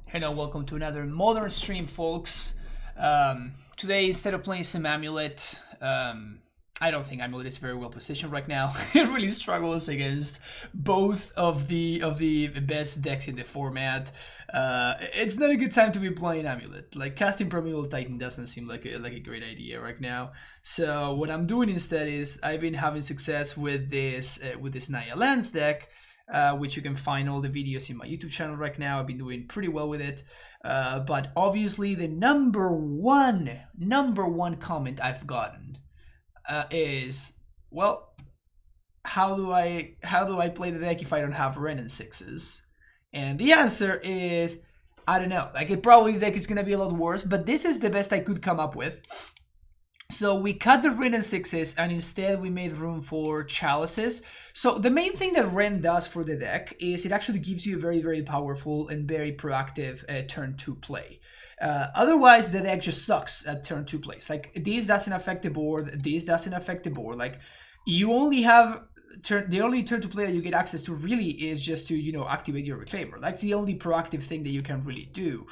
Hello, welcome to another modern stream, folks. Today, instead of playing some AmuLIT, I don't think AmuLIT is very well positioned right now. It really struggles against both of the best decks in the format. It's not a good time to be playing AmuLIT. Like casting Primeval Titan doesn't seem like a great idea right now. So what I'm doing instead is I've been having success with this Naya Lands deck. Which you can find all the videos in my YouTube channel right now. I've been doing pretty well with it. But obviously the number one comment I've gotten is, well, how do I play the deck if I don't have Wrenn and Sixes? And the answer is, I don't know. Like, the deck is gonna be a lot worse, but this is the best I could come up with. So we cut the Wrenn and Sixes and instead we made room for Chalices. So the main thing that Wrenn does for the deck is it actually gives you a very, very powerful and very proactive turn 2 play. Otherwise, the deck just sucks at turn 2 plays. Like, this doesn't affect the board, this doesn't affect the board. Like, you only have the only turn 2 play that you get access to really is just to, activate your Reclaimer. That's the only proactive thing that you can really do.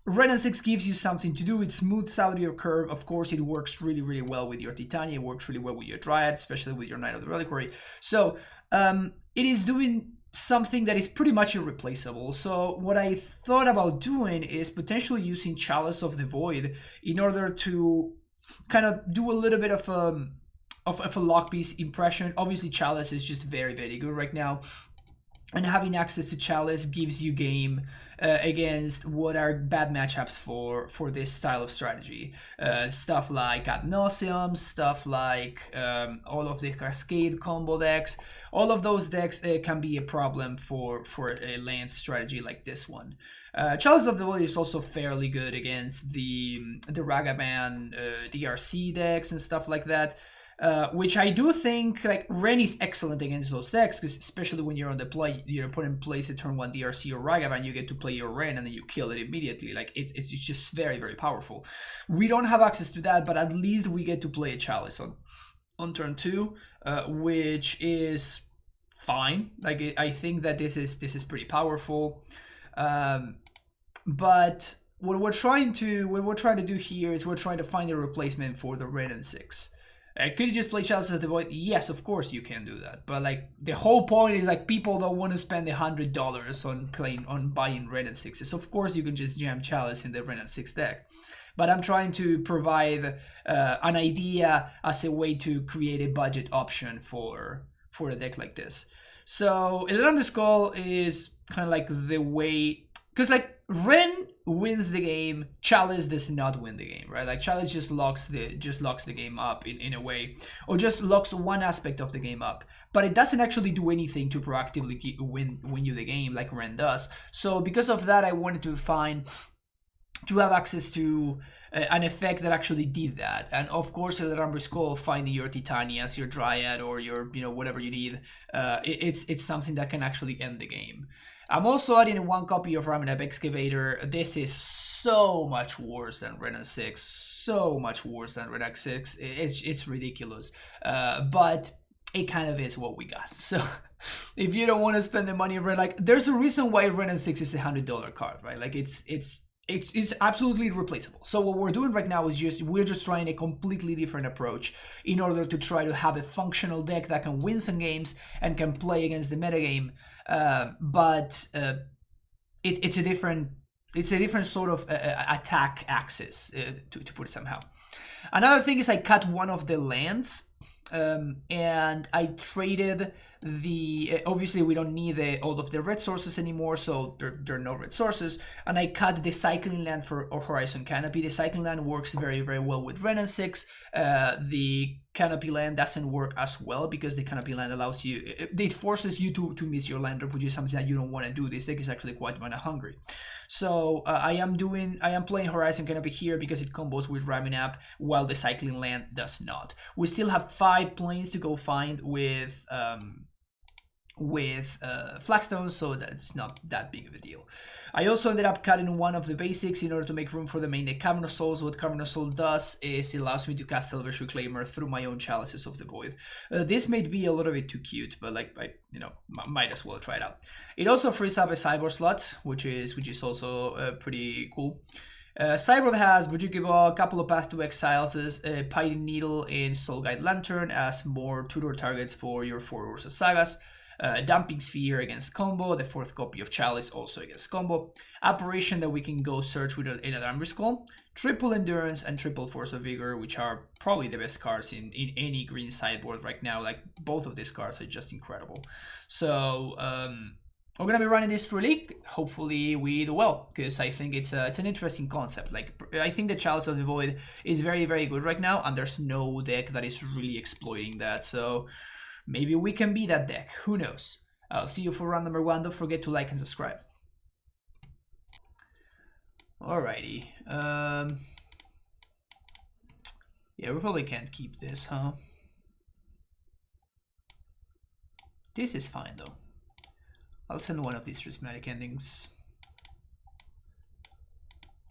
Wrenn and Six gives you something to do. It smooths out your curve. Of course, it works really, really well with your Titania. It works really well with your Dryad, especially with your Knight of the Reliquary. So it is doing something that is pretty much irreplaceable. So what I thought about doing is potentially using Chalice of the Void in order to kind of do a little bit of a lock piece impression. Obviously, Chalice is just very, very good right now. And having access to Chalice gives you game against what are bad matchups for this style of strategy. Stuff like Ad Nauseam, stuff like all of the Cascade combo decks. All of those decks can be a problem for a land strategy like this one. Chalice of the Void is also fairly good against the Ragavan DRC decks and stuff like that. Which I do think, like, Wrenn is excellent against those decks, because especially when you're on the play, your opponent plays a turn 1 DRC or Ragavan, you get to play your Wrenn and then you kill it immediately. Like, it's just very, very powerful. We don't have access to that, but at least we get to play a Chalice on turn 2, which is fine. Like, I think that this is pretty powerful. But what we're trying to do here is we're trying to find a replacement for the Wrenn and Six. Could you just play Chalice of the Void? Yes, of course you can do that. But like, the whole point is, like, people don't want to spend $100 on buying Wrenn and Sixes. Of course you can just jam Chalice in the Wrenn and Six deck. But I'm trying to provide an idea as a way to create a budget option for a deck like this. So Alarm Skull is kind of like the way, because like Wrenn wins the game, Chalice does not win the game, right? Like, Chalice just locks the game up in a way, or just locks one aspect of the game up, but it doesn't actually do anything to proactively win you the game like Wrenn does. So because of that, I wanted to have access to an effect that actually did that. And of course, El Rambler Skull, finding your Titanias, your Dryad, or your whatever you need, it's something that can actually end the game. I'm also adding 1 copy of Raminab Excavator. This is so much worse than Wrenn and Six. So much worse than Wrenn and Six. It's ridiculous. But it kind of is what we got. So if you don't want to spend the money on Wrenn, like, there's a reason why Wrenn and Six is a $100 card, right? Like, it's absolutely irreplaceable. So what we're doing right now is we're just trying a completely different approach in order to try to have a functional deck that can win some games and can play against the metagame. But it's a different sort of attack axis, to put it somehow. Another thing is I cut one of the lands, and I traded obviously we don't need all of the red sources anymore, so there are no red sources, and I cut the cycling land for Horizon Canopy. The cycling land works very, very well with Wrenn and Six. The Canopy land doesn't work as well, because the Canopy land allows you, it forces you to miss your land drop, which is something that you don't want to do. This deck is actually quite mana hungry. So I am playing Horizon Canopy here because it combos with Raminap, while the cycling land does not. We still have 5 planes to go find with with flagstones, so that's not that big of a deal. I also ended up cutting one of the basics in order to make room for the main deck Cavern Souls. What Cavern Soul does is it allows me to cast Elvish Reclaimer through my own Chalices of the Void. This may be a little bit too cute, but like I might as well try it out. It also frees up a sideboard slot, which is also pretty cool. Sideboard has Bujukibo, a couple of Path to Exiles, Piting Needle, and Soul Guide Lantern as more tutor targets for your 4 Ursa Sagas. Dumping Sphere against combo, the 4th copy of Chalice also against combo. Apparition that we can go search with in a Damage Skull. Triple Endurance and triple Force of Vigor, which are probably the best cards in any green sideboard right now. Like, both of these cards are just incredible. So, we're gonna be running this through League. Hopefully we do well, because I think it's an interesting concept. Like, I think the Chalice of the Void is very, very good right now, and there's no deck that is really exploiting that. So maybe we can be that deck. Who knows? I'll see you for round number 1. Don't forget to like and subscribe. Alrighty. Yeah, we probably can't keep this, huh? This is fine, though. I'll send one of these prismatic endings.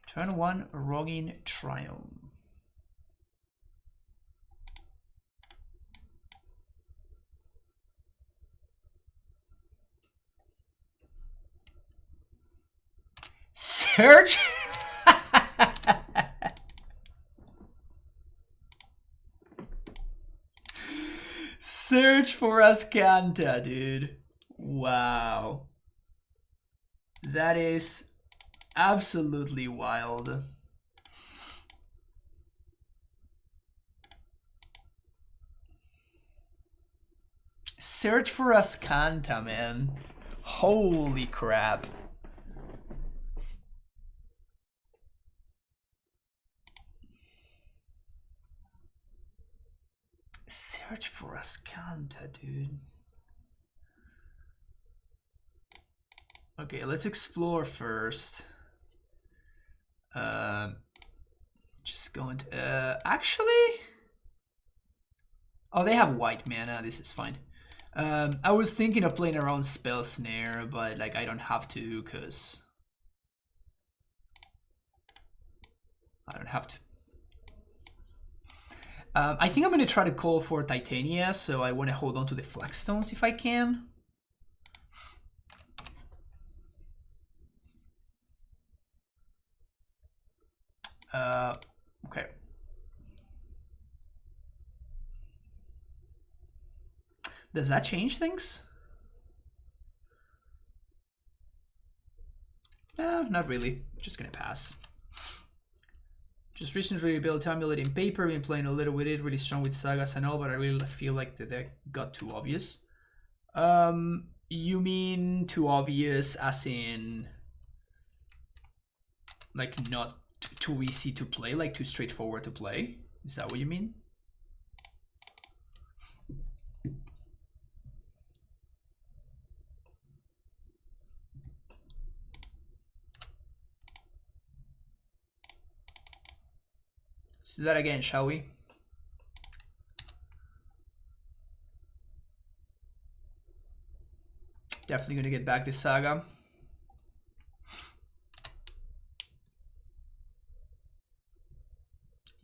Turn 1, Rogin Triumph. Search? Search for Ascanta, dude. Wow. That is absolutely wild. Search for Ascanta, man. Holy crap. Search for Ascanta, dude. Okay, let's explore first. Just going to... actually... Oh, they have white mana. This is fine. I was thinking of playing around Spell Snare, but like I don't have to, because... I don't have to. I think I'm going to try to call for Titania, so I want to hold on to the Flagstones if I can. Okay. Does that change things? No, not really. Just gonna pass. Just recently built AmuLIT in paper, been playing a little with it, really strong with sagas and all, but I really feel like the deck got too obvious. You mean too obvious as in like not too easy to play, like too straightforward to play? Is that what you mean? Let's do that again, shall we? Definitely gonna get back this saga.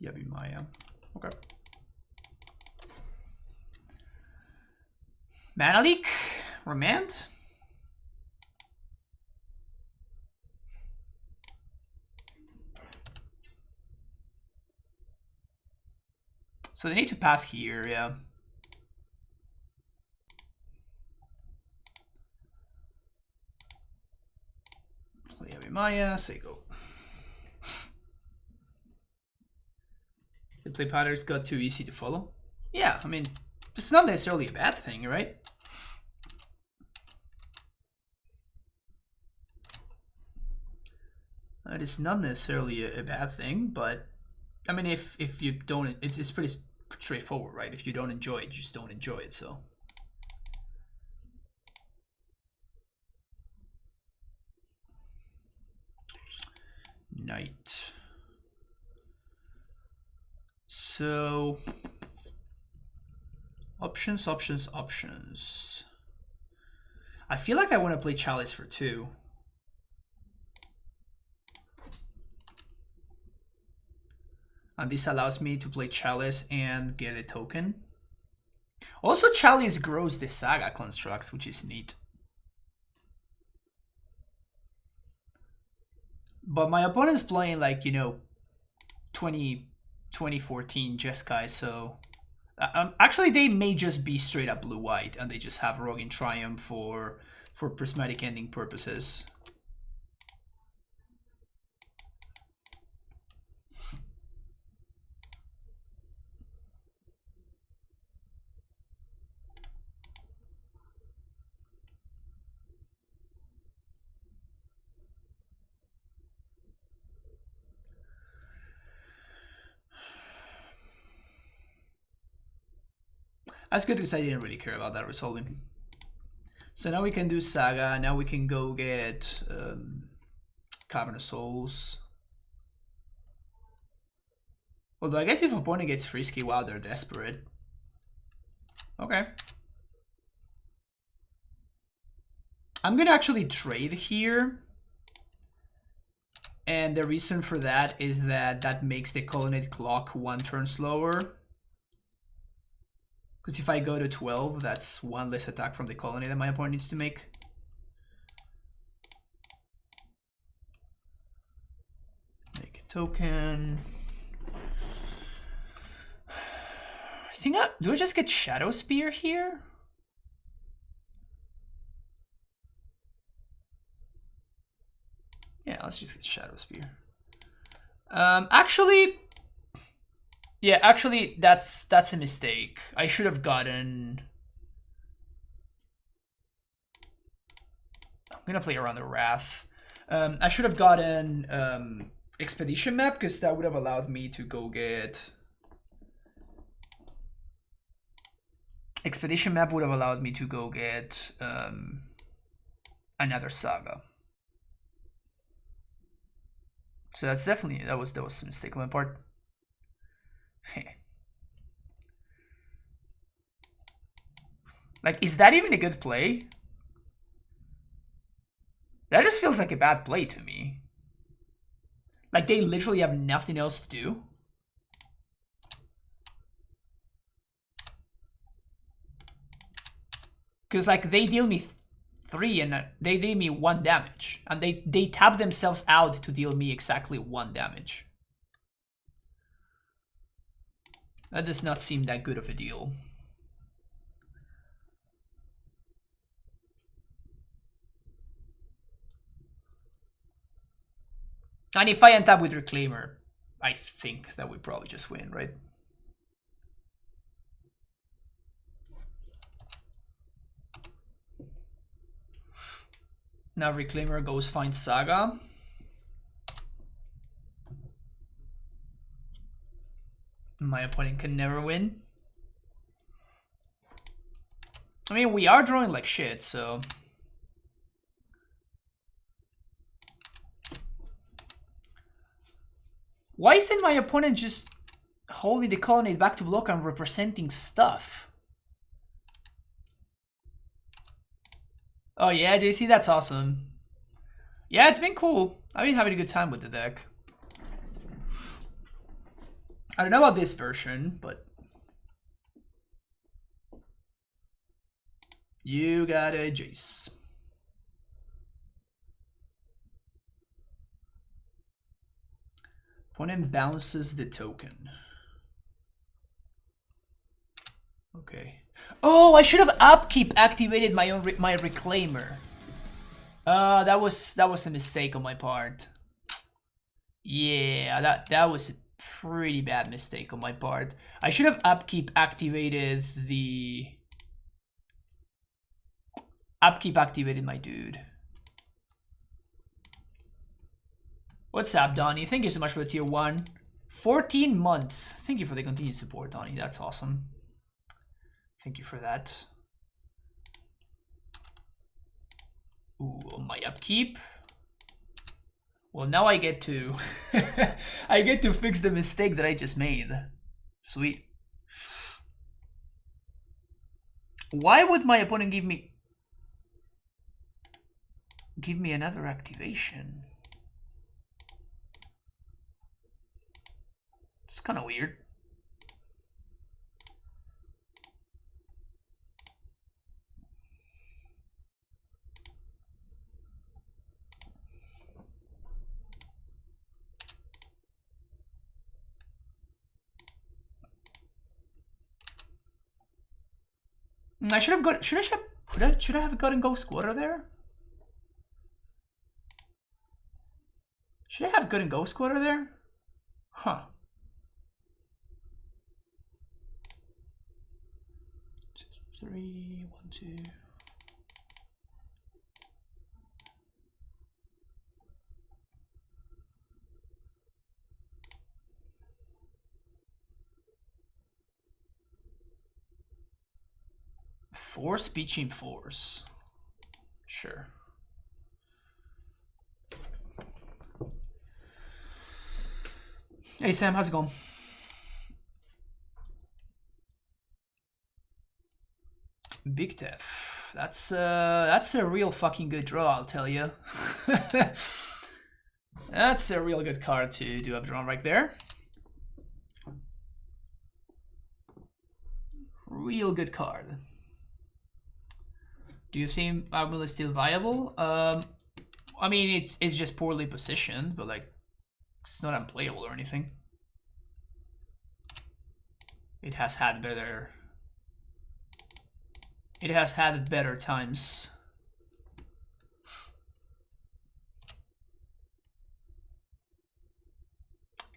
Yabi Maya. Okay. Mana Leak. Remand. So they need to path here, yeah. Play Yabi Maya, say go. The play patterns got too easy to follow. Yeah, I mean, it's not necessarily a bad thing, right? It is not necessarily a bad thing, but I mean, if you don't, it's pretty straightforward, right? If you don't enjoy it, you just don't enjoy it. So Knight. So options. I feel like I want to play Chalice for 2. And this allows me to play Chalice and get a token. Also, Chalice grows the Saga constructs, which is neat. But my opponent's playing like, you know, 2014 Jeskai, so... actually, they may just be straight up blue-white, and they just have Rogue in Triumph for prismatic ending purposes. That's good because I didn't really care about that resolving. So now we can do Saga. Now we can go get Cavern of Souls. Although I guess if opponent gets Frisky, wow, they're desperate. Okay. I'm gonna actually trade here. And the reason for that is that makes the Colonnade clock 1 turn slower. Because if I go to 12, that's 1 less attack from the Colonnade that my opponent needs to make. Make a token. I think do I just get Shadow Spear here? Yeah, let's just get Shadow Spear. Actually, yeah, actually, that's a mistake. I should have gotten... I'm gonna play around the Wrath. I should have gotten Expedition Map, because that would have allowed me to go get... Expedition Map would have allowed me to go get another Saga. So that's definitely, that was a mistake on my part. Like, is that even a good play? That just feels like a bad play to me. Like, they literally have nothing else to do. Because, like, they deal me 3 and they deal me 1 damage. And they tap themselves out to deal me exactly 1 damage. That does not seem that good of a deal. And if I untap with Reclaimer, I think that we probably just win, right? Now Reclaimer goes find Saga. My opponent can never win. I mean, we are drawing like shit, so... Why isn't my opponent just holding the Colonnade back to block and representing stuff? Oh yeah, JC, that's awesome. Yeah, it's been cool. I've been having a good time with the deck. I don't know about this version, but... You got a Jace. Opponent bounces the token. Okay. Oh, I should have upkeep activated my Reclaimer. That was a mistake on my part. Yeah, that was a pretty bad mistake on my part. I should have upkeep activated the... Upkeep activated my dude. What's up, Donnie? Thank you so much for the tier 1. 14 months. Thank you for the continued support, Donnie. That's awesome. Thank you for that. Ooh, my upkeep. Well, now I get to I get to fix the mistake that I just made. Sweet. Why would my opponent give me... Give me another activation. It's kind of weird. I should have got. Should I have gotten Ghost Quarter there? Should I have gotten Ghost Quarter there? Huh. 3, 1, 2. Force, Beaching Force. Sure. Hey Sam, how's it going? Big Tef. That's a real fucking good draw, I'll tell you. That's a real good card to do up draw right there. Real good card. Do you think AmuLIT is still viable? I mean, it's just poorly positioned, but like, it's not unplayable or anything. It has had better. It has had better times.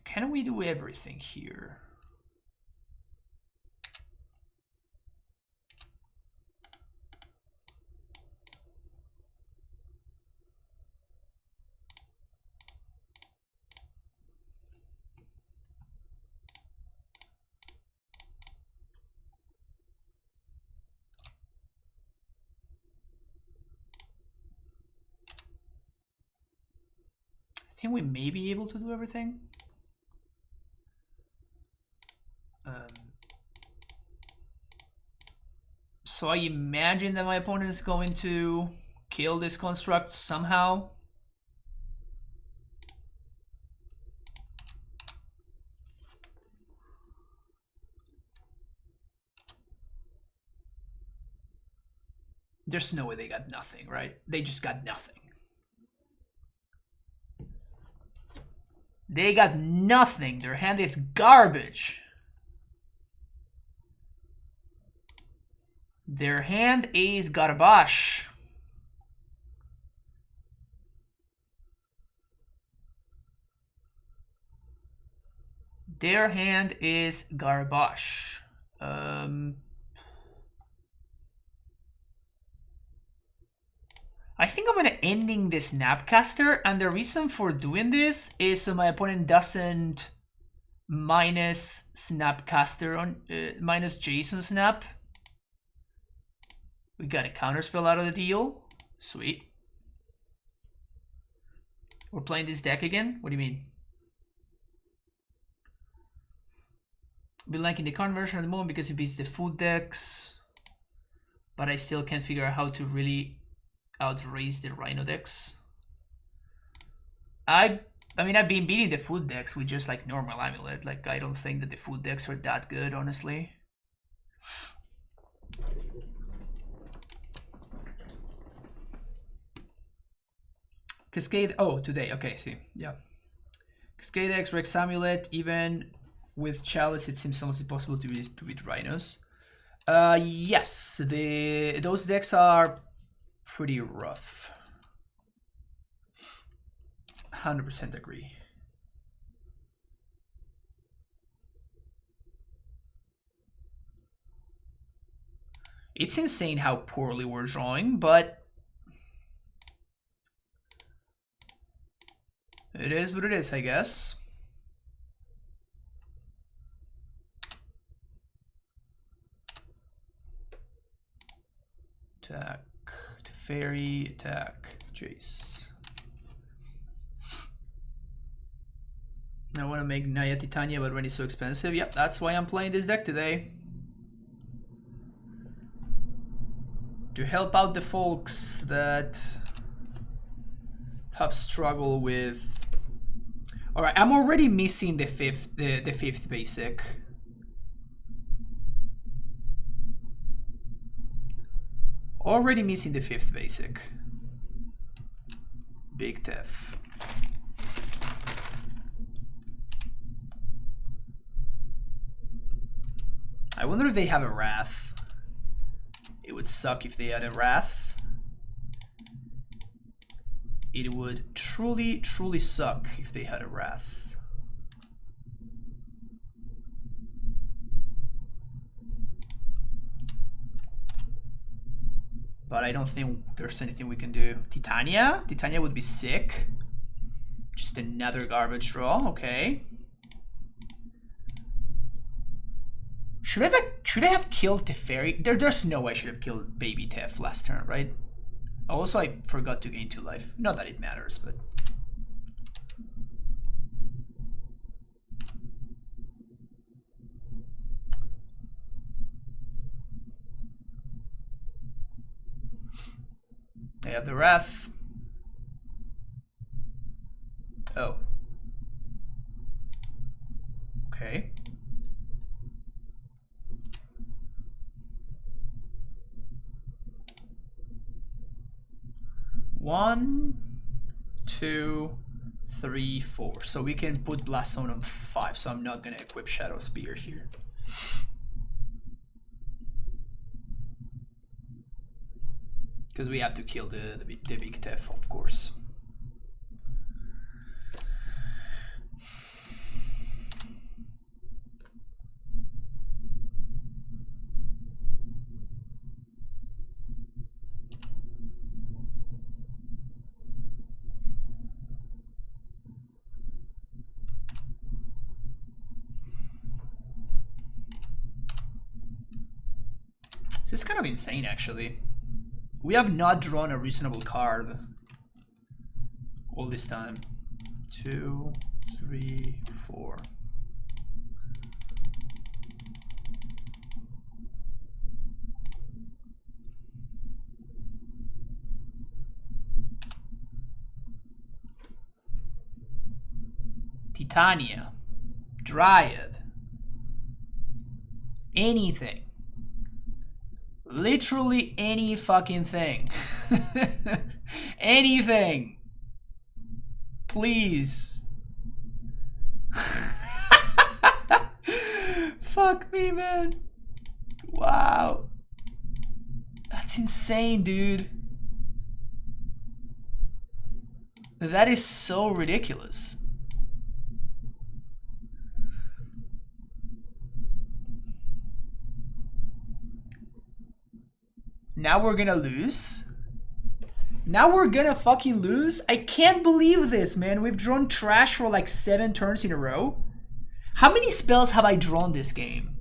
Can we do everything here? I think we may be able to do everything. So I imagine that my opponent is going to kill this construct somehow. There's no way they got nothing, right? They just got nothing. They got nothing. Their hand is garbage. Their hand is garbage. Their hand is garbage. I think I'm gonna ending this Snapcaster, and the reason for doing this is so my opponent doesn't minus Snapcaster on minus Jason Snap. We got a counterspell out of the deal. Sweet. We're playing this deck again? What do you mean? Been liking the current version at the moment because it beats the food decks, but I still can't figure out how to really outrace the Rhino decks. I mean, I've been beating the food decks with just like normal AmuLIT. Like, I don't think that the food decks are that good, honestly. Cascade, oh, today, okay, see, yeah. Cascade X, Rex AmuLIT, even with Chalice, it seems almost impossible to beat Rhinos. Yes, those decks are pretty rough. 100% agree. It's insane how poorly we're drawing, but it is what it is, I guess. Attack, Fairy, attack, Jace. I want to make Naya Titania, but when it's so expensive, yep, that's why I'm playing this deck today. To help out the folks that have struggled with. All right, I'm already missing the fifth basic. Already missing the fifth basic. Big Tef. I wonder if they have a Wrath. It would suck if they had a Wrath. It would truly, truly suck if they had a Wrath. But I don't think there's anything we can do. Titania? Titania would be sick. Just another garbage draw, okay. Should I have killed Teferi? There's no way I should have killed Baby Tef last turn, right? Also, I forgot to gain 2 life. Not that it matters, but... I have the Wrath. Oh. Okay. One, 2, 3, 4. So we can put Blast Zone on 5. So I'm not gonna equip Shadow Spear here. Because we have to kill the big Tef, of course. This is kind of insane, actually. We have not drawn a reasonable card all this time. 2, 3, 4. Titania, Dryad, anything. Literally any fucking thing. Anything. Please. Fuck me, man. Wow. That's insane, dude. That is so ridiculous. Now we're gonna lose. Now we're gonna fucking lose. I can't believe this, man. We've drawn trash for like 7 turns in a row. How many spells have I drawn this game?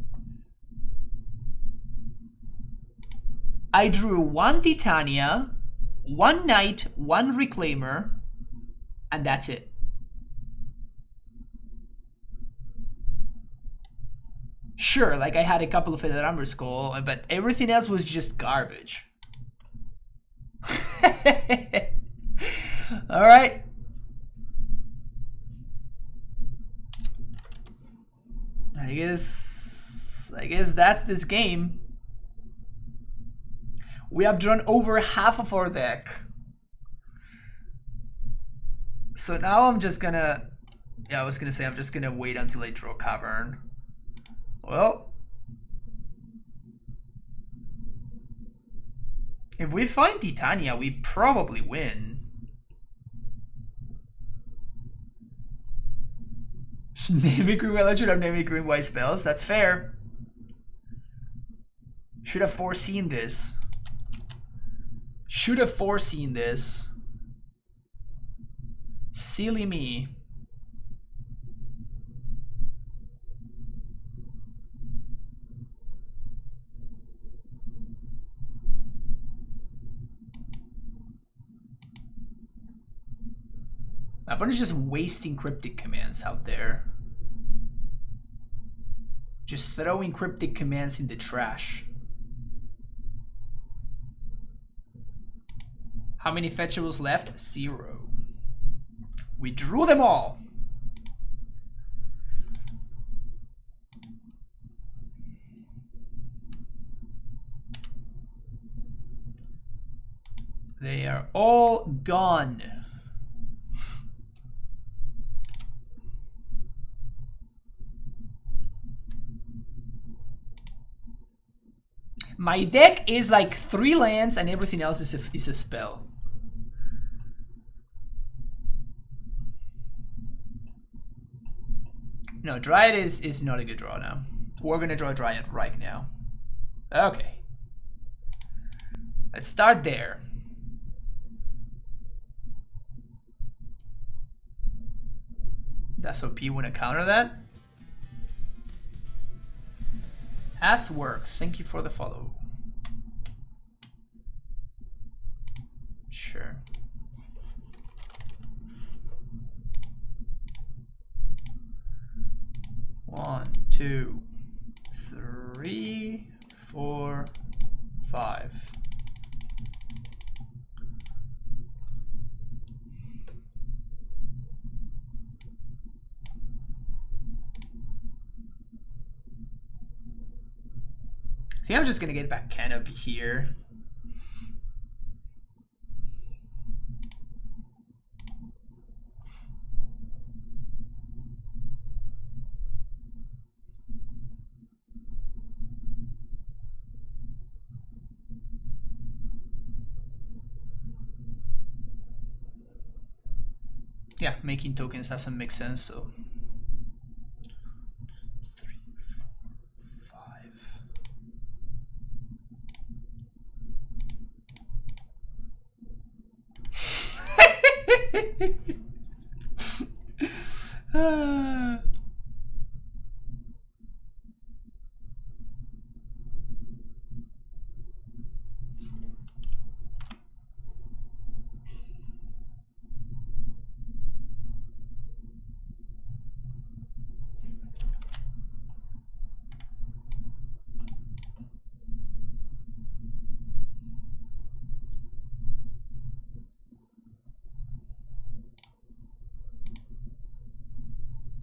I drew 1 Titania, 1 Knight, 1 Reclaimer, and that's it. Sure, like I had a couple of Feather Skull, but everything else was just garbage. All right. I guess that's this game. We have drawn over half of our deck. So now I'm just gonna, I was gonna say I'm just gonna wait until I draw Cavern. Well, if we find Titania, we probably win. Name it green white. I should have named it green white spells. That's fair. Should have foreseen this. Should have foreseen this. Silly me. My opponent's just wasting cryptic commands out there. Just throwing cryptic commands in the trash. How many fetchables left? 0. We drew them all. They are all gone. My deck is like 3 lands and everything else is a spell. No, Dryad is not a good draw now. We're gonna draw Dryad right now. Okay. Let's start there. Does OP wanna counter that? Has worked. Thank you for the follow. Sure. One, 2, 3, 4, 5. I think I'm just gonna get back Canopy here. Yeah, making tokens doesn't make sense, so. 3, 4, 5.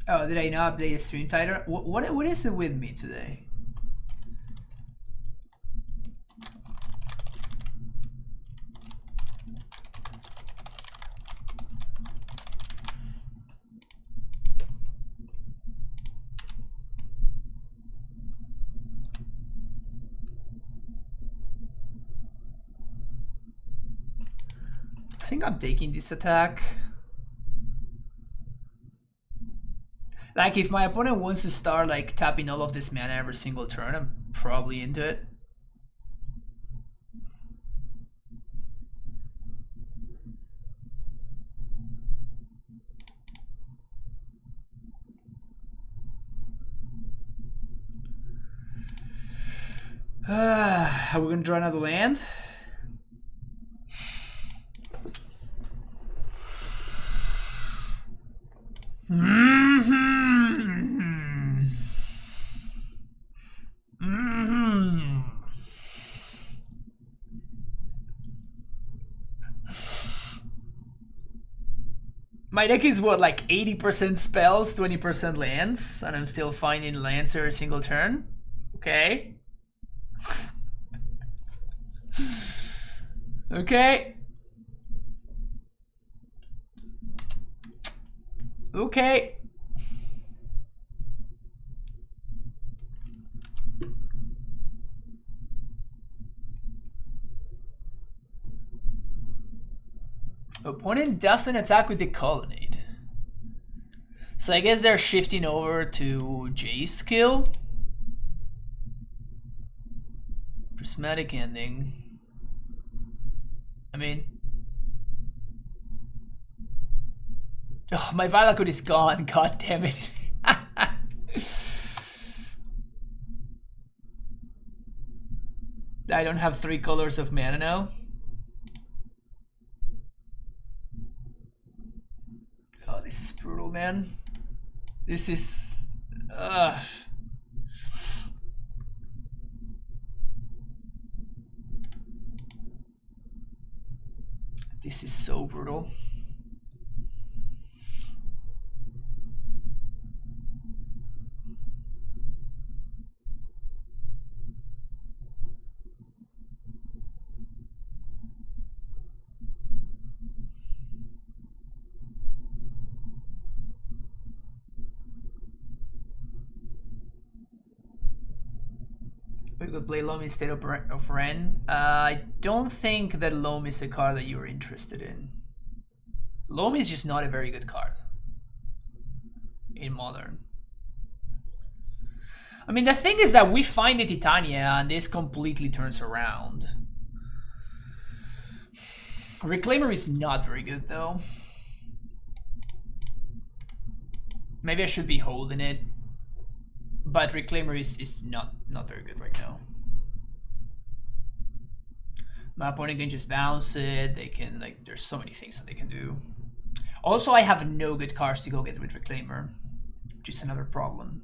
Oh, did I not update the stream title? What is it with me today? I think I'm taking this attack. Like, if my opponent wants to start like tapping all of this mana every single turn, I'm probably into it. Are we gonna draw another land? My deck is what, like 80% spells, 20% lands, and I'm still finding lands every single turn. Okay. Okay. Okay. Opponent doesn't attack with the Colonnade. So I guess they're shifting over to Jay's skill. Prismatic Ending. I mean... Oh, my Valakut is gone, god damn it. I don't have 3 colors of mana now. Oh, this is brutal, man. This is... This is so brutal. We could play Loam instead of Wrenn. I don't think that Loam is a card that you're interested in. Loam is just not a very good card in Modern. I mean, the thing is that we find the Titania and this completely turns around. Reclaimer is not very good though. Maybe I should be holding it. But Reclaimer is not very good right now. My opponent can just bounce it. They can, like, there's so many things that they can do. Also, I have no good cards to go get with Reclaimer, which is another problem.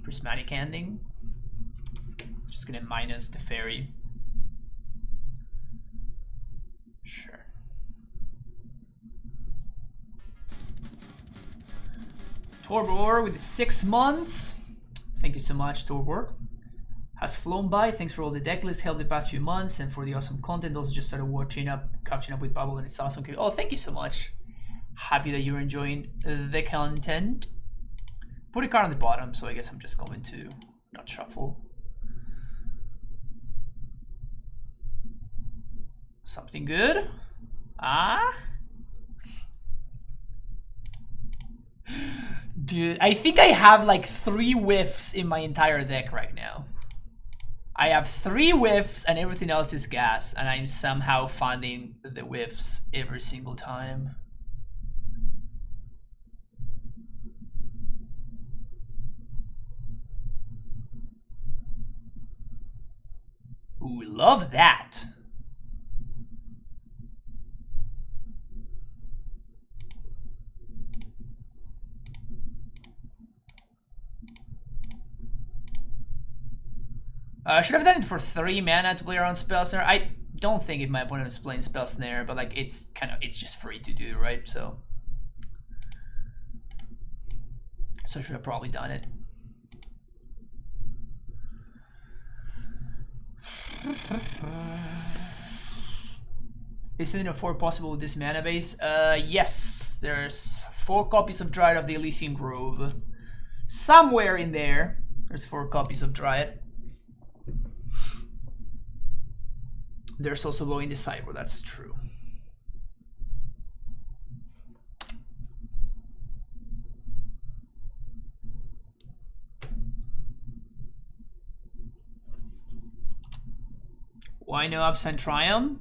Prismatic Ending. Just gonna minus the fairy. Sure. Torbor with 6 months. Thank you so much, Torbor. Has flown by. Thanks for all the deck lists help the past few months and for the awesome content. Also just started catching up with Bubble and it's awesome. Oh, thank you so much. Happy that you're enjoying the content. Put a card on the bottom, so I guess I'm just going to not shuffle. Something good? Ah? Dude, I think I have like 3 whiffs in my entire deck right now. I have 3 whiffs and everything else is gas, and I'm somehow finding the whiffs every single time. Ooh, love that. Should have done it for 3 mana to play around Spell Snare. I don't think if my opponent is playing Spell Snare, but like it's just free to do, right? So I should have probably done it. Isn't it 4 possible with this mana base? Yes, there's 4 copies of Dryad of the Elysian Grove. Somewhere in there, there's 4 copies of Dryad. There's also Blowing the Cyber, that's true. Why no Absent Triumph?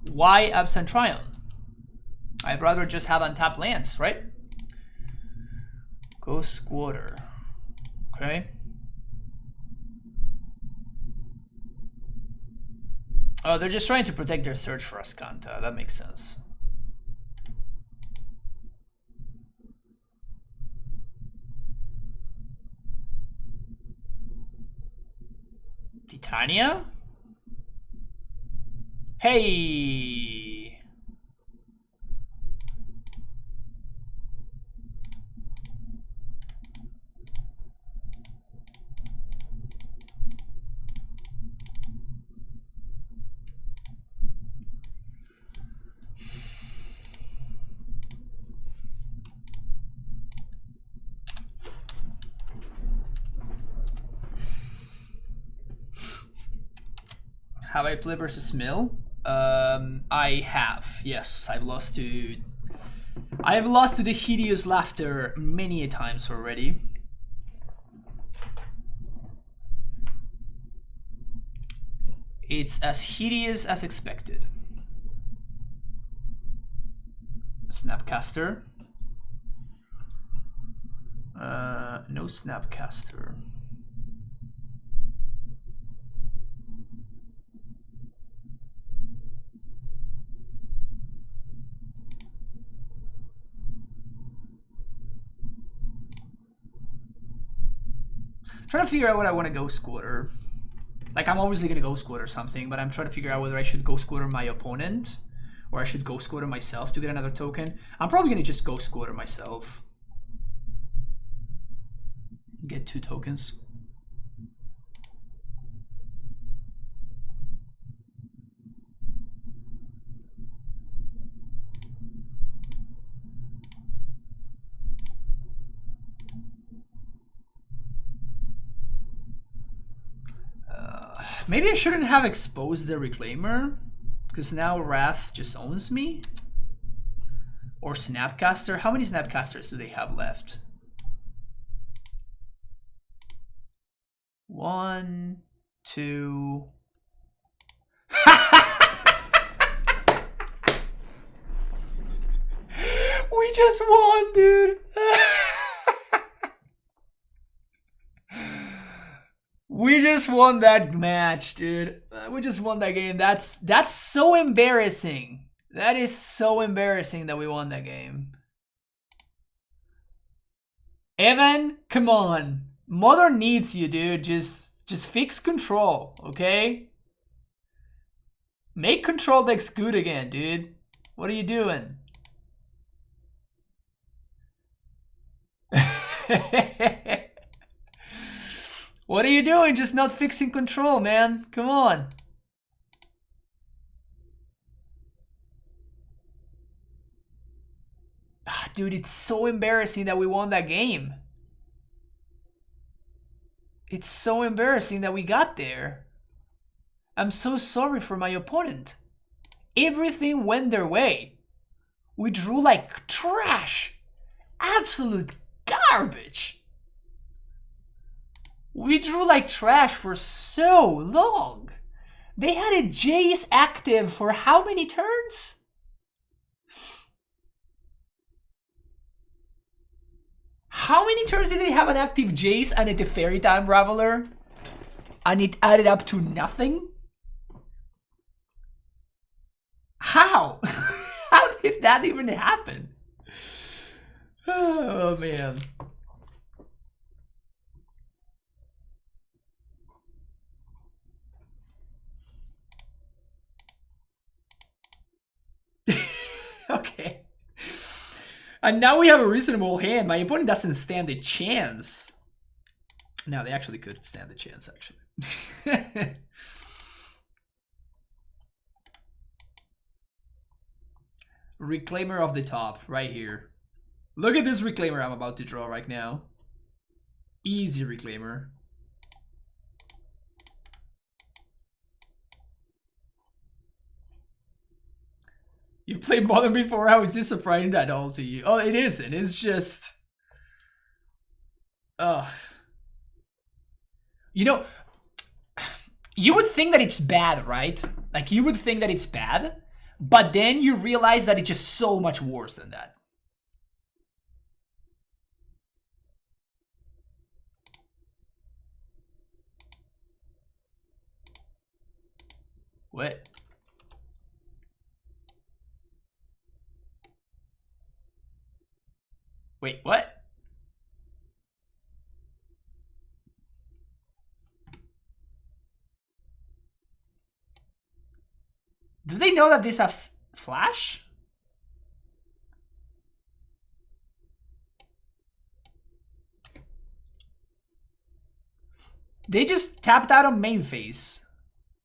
Why Absent Triumph? I'd rather just have untapped lands, right? Ghost Squatter. Okay. Oh, they're just trying to protect their search for Ascanta. That makes sense. Titania? Hey! Have I played versus Mill? I have. Yes, I've lost to the Hideous Laughter many a times already. It's as hideous as expected. Snapcaster. No Snapcaster. Trying to figure out what I want to go Squatter. Like, I'm obviously gonna go Squatter something, but I'm trying to figure out whether I should go Squatter my opponent or I should go Squatter myself to get another token. I'm probably gonna just go Squatter myself. Get 2 tokens. Maybe I shouldn't have exposed the Reclaimer, because now Wrath just owns me. Or Snapcaster. How many Snapcasters do they have left? 1, 2. We just won, dude. We just won that match, dude. We just won that game. That's so embarrassing. That is so embarrassing that we won that game. Evan, come on. Mother needs you, dude. Just fix control, okay? Make control decks good again, dude. What are you doing? What are you doing? Just not fixing control, man. Come on. Dude, it's so embarrassing that we won that game. It's so embarrassing that we got there. I'm so sorry for my opponent. Everything went their way. We drew like trash. Absolute garbage. We drew like trash for so long. They had a Jace active for how many turns? How many turns did they have an active Jace and a Teferi Time Raveler? And it added up to nothing? How? How did that even happen? Oh, man. Okay. And now we have a reasonable hand. My opponent doesn't stand a chance. No, they actually could stand a chance, actually. Reclaimer of the top, right here. Look at this Reclaimer I'm about to draw right now. Easy Reclaimer. You played Modern before? How is this surprising at all to you? Oh, it isn't. It's just... You know, you would think that it's bad, right? Like, you would think that it's bad, but then you realize that it's just so much worse than that. What? Wait, what? Do they know that this has flash? They just tapped out on main phase.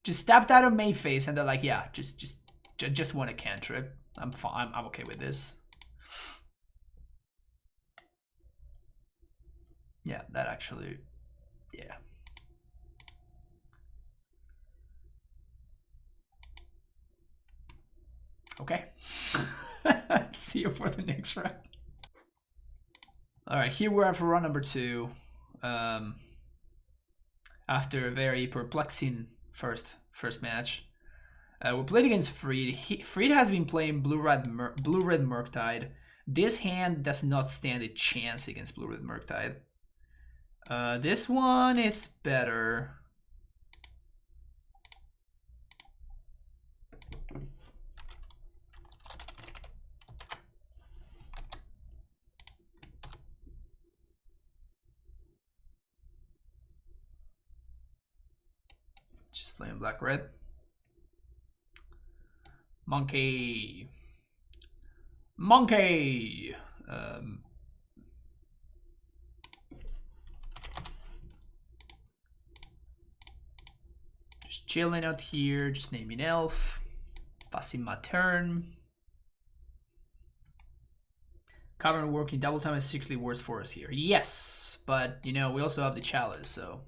Just tapped out on main phase and they're like, yeah, just want a cantrip. I'm fine. I'm okay with this. Yeah, that actually, yeah. Okay. See you for the next round. All right, here we are for round number 2. After a very perplexing first match, we played against Freed. Freed has been playing blue-red Murktide. This hand does not stand a chance against blue-red Murktide. This one is better. Just playing black-red. Monkey. Monkey. Just chilling out here, just naming elf. Passing my turn. Cavern working double time is 60 worse for us here. Yes, but you know, we also have the chalice, so.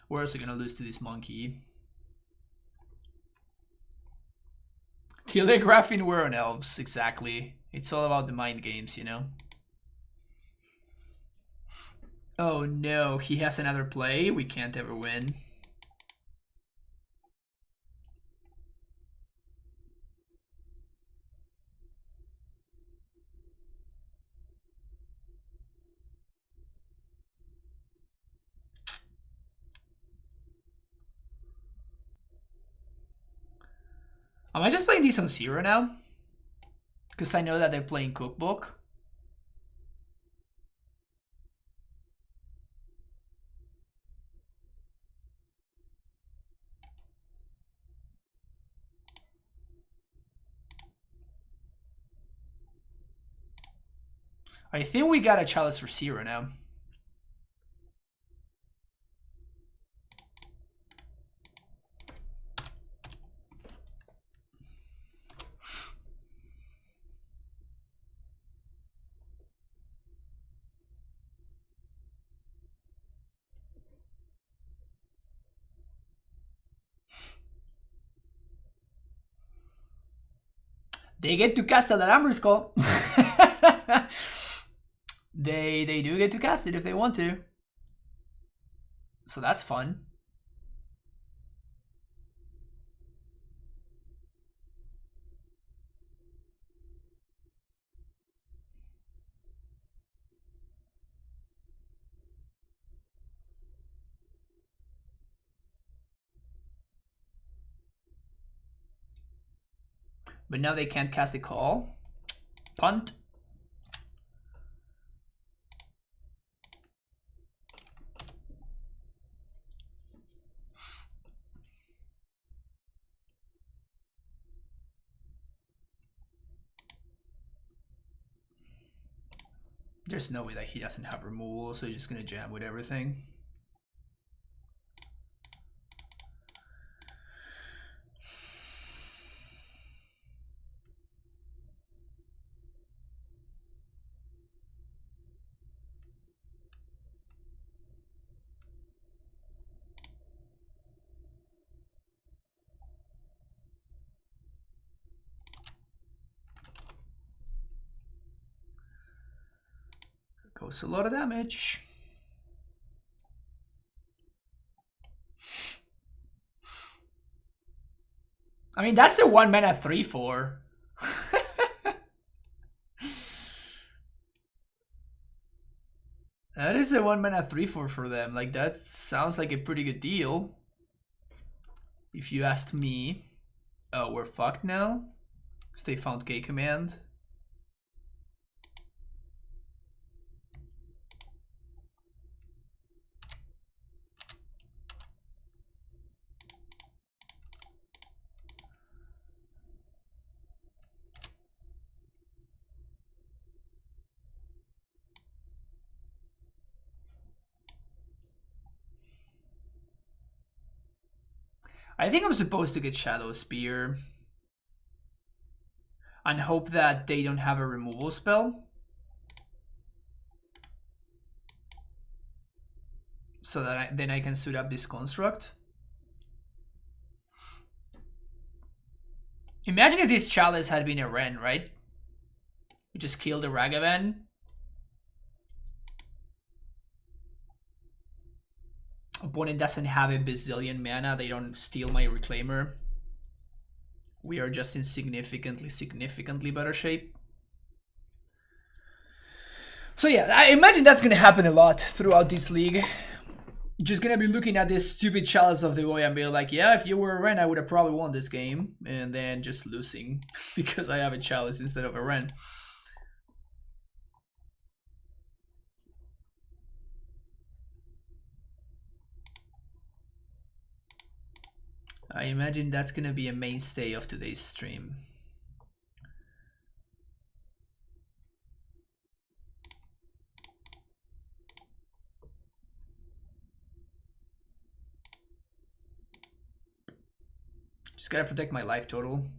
We're also gonna lose to this monkey. Telegraphing we're on elves, exactly. It's all about the mind games, you know? Oh no, he has another play. We can't ever win. Am I just playing these on 0 now? Because I know that they're playing Cookbook. I think we got a chalice for 0 now. They get to cast a Laramber's Call. They do get to cast it if they want to. So that's fun. But now they can't cast a call. Punt. There's no way that he doesn't have removal, so he's just gonna jam with everything. Goes a lot of damage. I mean, that's a 1 mana 3/4. That is a 1 mana 3/4 for them. Like, that sounds like a pretty good deal. If you asked me. Oh, we're fucked now? Because they found K command. I think I'm supposed to get Shadow Spear. And hope that they don't have a removal spell. So that then I can suit up this construct. Imagine if this chalice had been a Wrenn, right? We just killed the Ragavan. Opponent doesn't have a bazillion mana. They don't steal my Reclaimer. We are just in significantly better shape. So yeah, I imagine that's gonna happen a lot throughout this league. Just gonna be looking at this stupid chalice of the boy and be like, yeah, if you were a Wrenn, I would have probably won this game. And then just losing because I have a chalice instead of a Wrenn. I imagine that's gonna be a mainstay of today's stream. Just gotta protect my life total.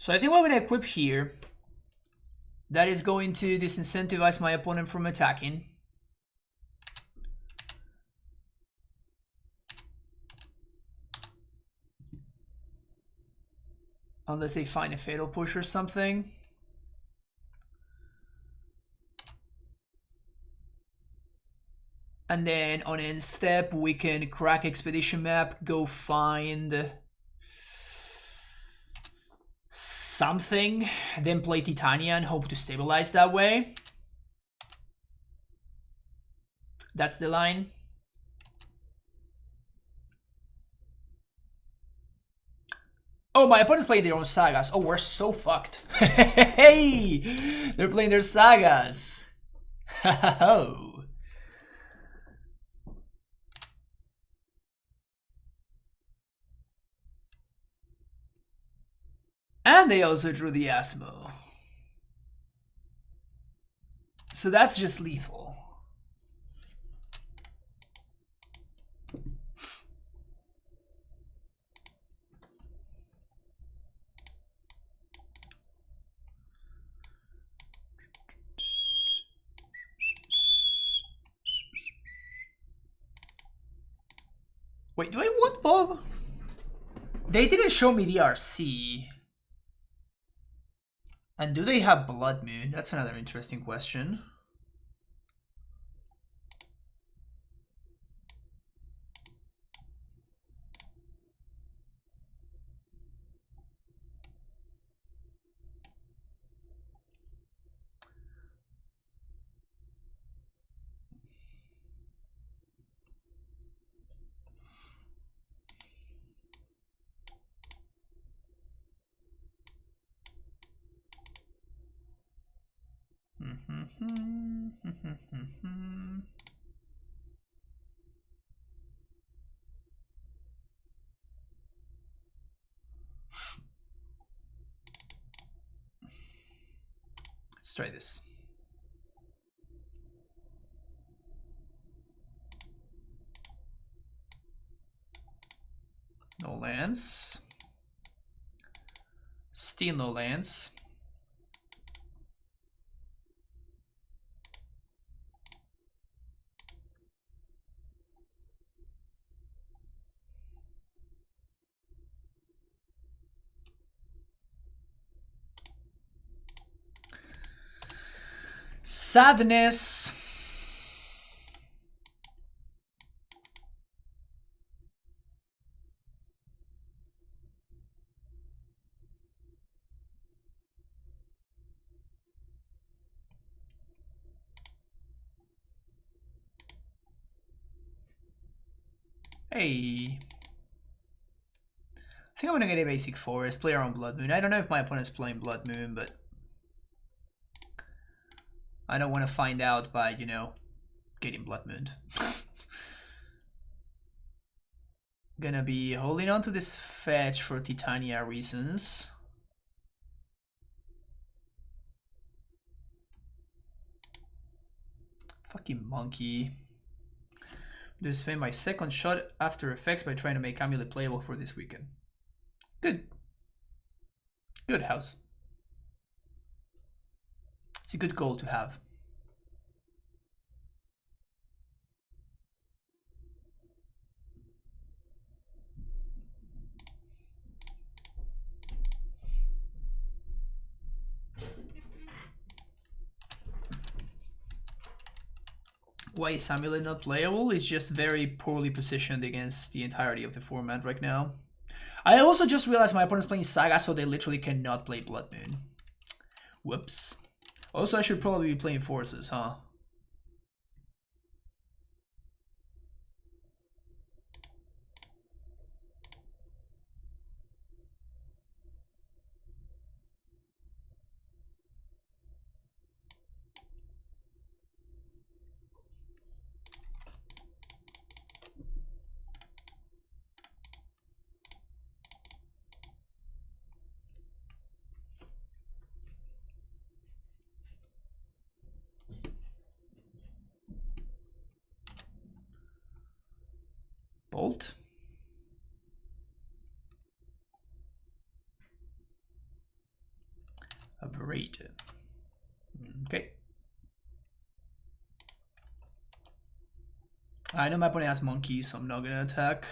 So I think what I'm going to equip here, that is going to disincentivize my opponent from attacking. Unless they find a fatal push or something. And then on end step, we can crack expedition map, go find something, then play Titania and hope to stabilize that way. That's the line. Oh, my opponent's playing their own sagas. Oh, we're so fucked. Hey, they're playing their sagas. Oh. And they also drew the Asmo. So that's just lethal. Wait, do I want Bog? They didn't show me the RC. And do they have Blood Moon? That's another interesting question. Let's try this. No lands. Still no lands. Sadness. Hey. I think I'm gonna get a basic forest, play around Blood Moon. I don't know if my opponent's playing Blood Moon, but I don't want to find out by, you know, getting Blood Mooned. Gonna be holding on to this fetch for Titania reasons. Fucking monkey. Just spend my second shot after effects by trying to make AmuLIT playable for this weekend. Good. Good house. It's a good goal to have. Why is AmuLIT not playable? It's just very poorly positioned against the entirety of the format right now. I also just realized my opponent's playing Saga, so they literally cannot play Blood Moon. Whoops. Also, I should probably be playing Forces, huh? Bolt. Aberrate. Okay. I know my opponent has monkey, so I'm not gonna attack.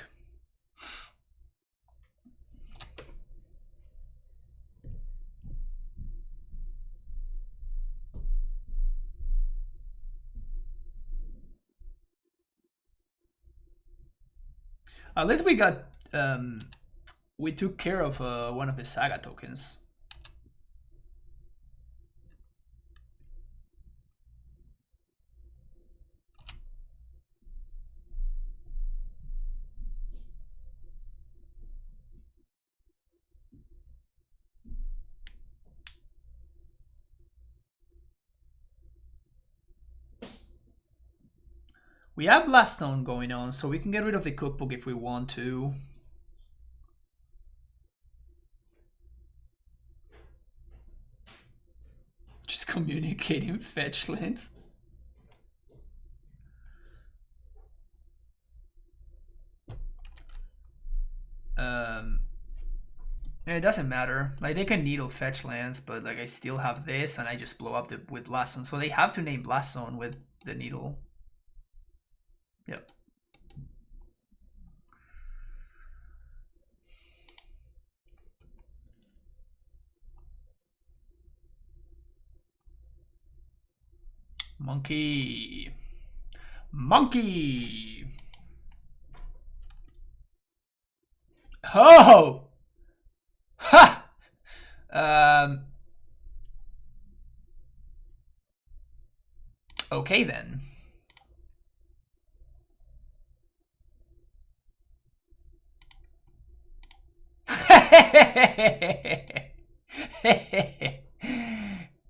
At least we got we took care of one of the saga tokens. We have Blaststone going on, so we can get rid of the cookbook if we want to. Just communicating fetch lands. It doesn't matter. Like, they can needle fetch lands, but like I still have this, and I just blow up with Blaststone. So they have to name Blaststone with the needle. Yep. Monkey. Monkey. Oh! Ha! Okay then.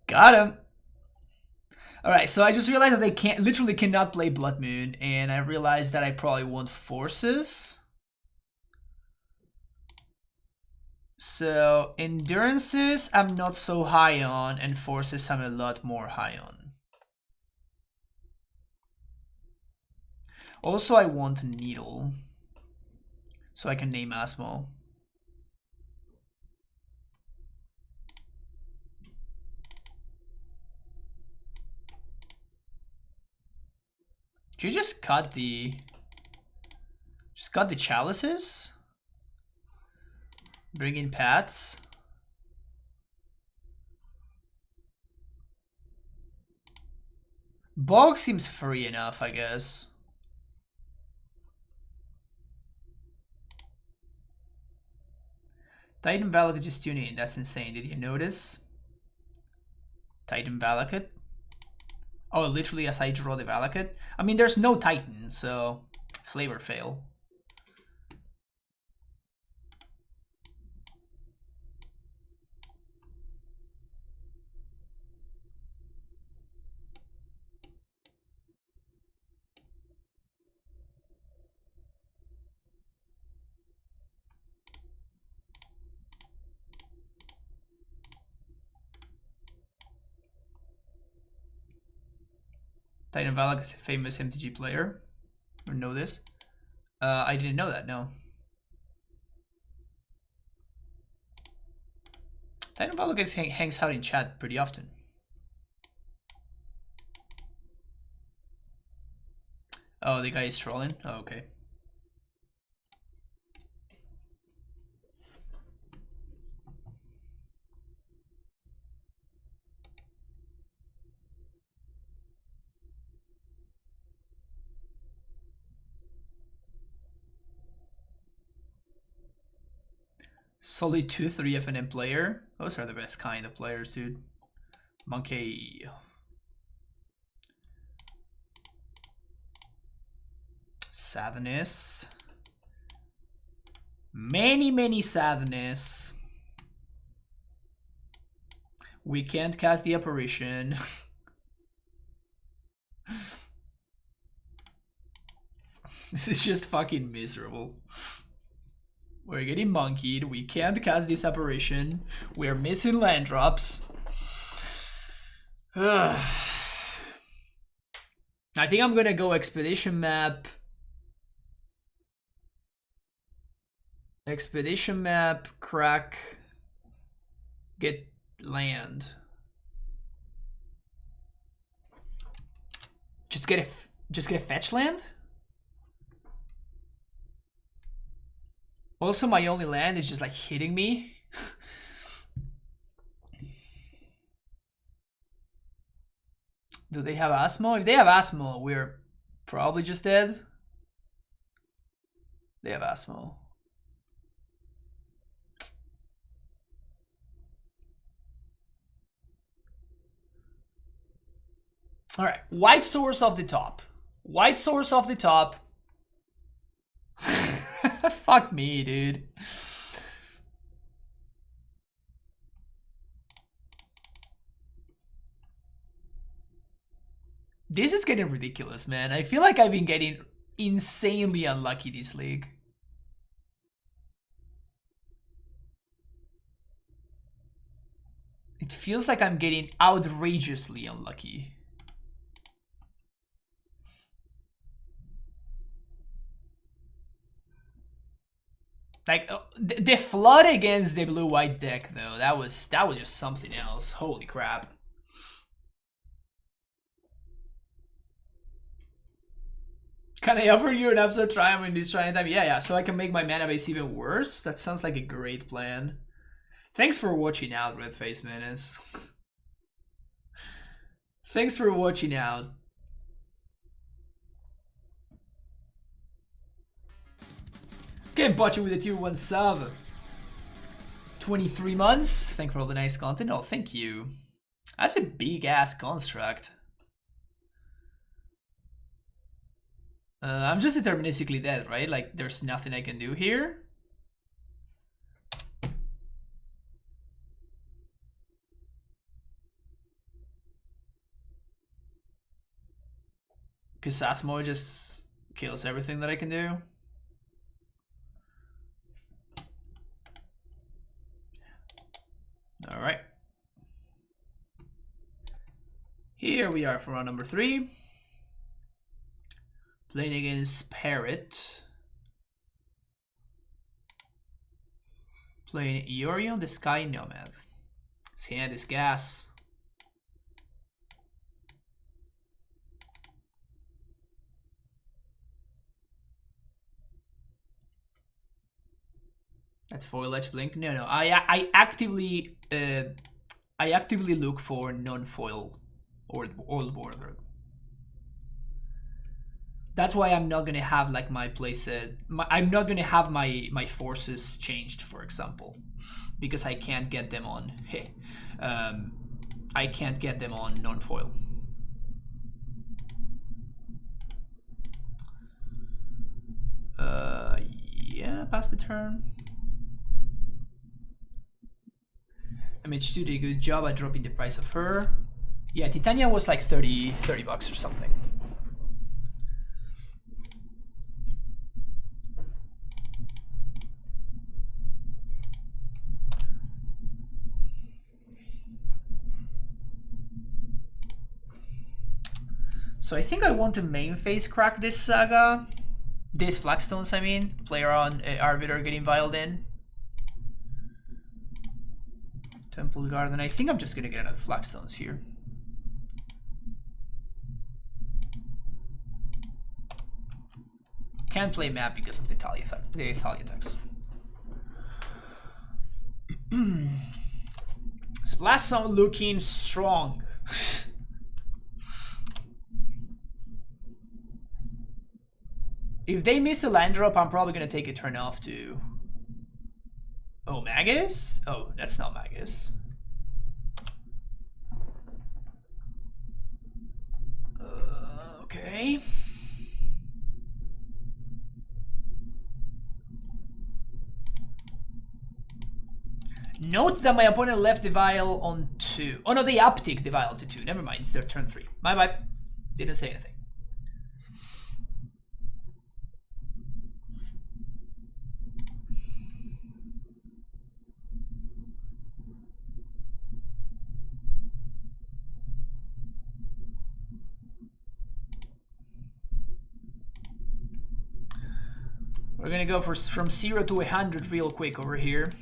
Got him. Alright, so I just realized that they literally cannot play Blood Moon, and I realized that I probably want forces. So endurances I'm not so high on, and forces I'm a lot more high on. Also, I want needle, so I can name Asmo. Did you just cut the chalices? Bring in Pats. Bog seems free enough, I guess. Titan Valakut just tuning in. That's insane. Did you notice? Titan Valakut. Oh, literally as I draw the Valakut. I mean, there's no Titan, so flavor fail. Titan Valak is a famous MTG player. Or know this? I didn't know that, no. Titan Valak hangs out in chat pretty often. Oh, the guy is trolling? Oh, okay. Solid 2-3 FNM player. Those are the best kind of players, dude. Monkey. Sadness. Many sadness. We can't cast the apparition. This is just fucking miserable. We're getting monkeyed. We can't cast this apparition. We're missing land drops. I think I'm gonna go expedition map. Expedition map, crack. Get land. Just get a fetch land? Also, my only land is just like hitting me. Do they have Asmo? If they have Asmo, we're probably just dead. They have Asmo. All right, white source off the top. White source off the top. Fuck me, dude. This is getting ridiculous, man. I feel like I've been getting insanely unlucky this league. It feels like I'm getting outrageously unlucky. Like the flood against the blue-white deck, though, that was just something else. Holy crap! Can I offer you an absolute triumph in this trying time? Yeah. So I can make my mana base even worse. That sounds like a great plan. Thanks for watching out, Red Face Menace. Thanks for watching out. Game watching with a tier 1 sub. 23 months. Thank you for all the nice content. Oh, thank you. That's a big ass construct. I'm just deterministically dead, right? Like, there's nothing I can do here. Because Asmo just kills everything that I can do. Alright. Here we are for round number 3. Playing against Parrot. Playing Yorion, the Sky Nomad. His hand is gas. That foil edge blink? No. I actively look for non-foil old border. That's why I'm not gonna have like my playset. I'm not gonna have my forces changed, for example, because I can't get them on. I can't get them on non-foil. Yeah, pass the turn. MH2 did a good job at dropping the price of her. Yeah, Titania was like 30 bucks or something. So I think I want to main phase crack this saga. These flagstones, I mean. Player on Arbiter getting vialed in. Temple Garden. I think I'm just gonna get another flagstones here. Can't play map because of the Thalia attacks. Last song looking strong. If they miss a land drop, I'm probably gonna take a turn off too. Oh, Magus? Oh, that's not Magus. Okay. Note that my opponent left the vial on 2. Oh no, they uptick the vial to 2. Never mind, it's their turn 3. Bye. Didn't say anything. We're gonna go from 0 to 100 real quick over here.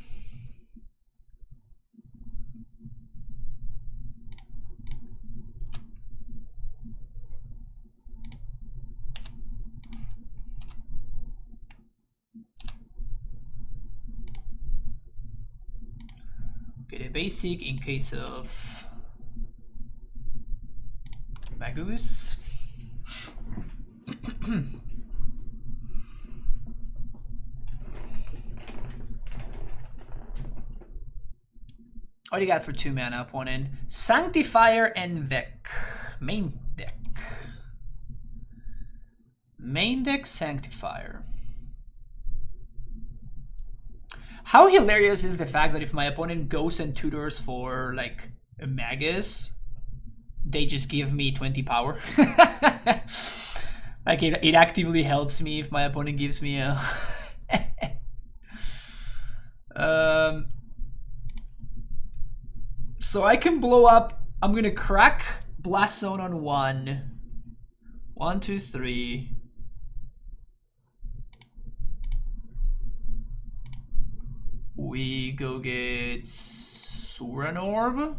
basic in case of Magus. What do you got for 2 mana, opponent? Sanctifier and Vec. Main deck. Main deck Sanctifier. How hilarious is the fact that if my opponent goes and tutors for like a Magus, they just give me 20 power? Like it actively helps me if my opponent gives me a so I can blow up. I'm gonna crack Blast Zone on 1. 1, 2, 3. We go get Suran Orb.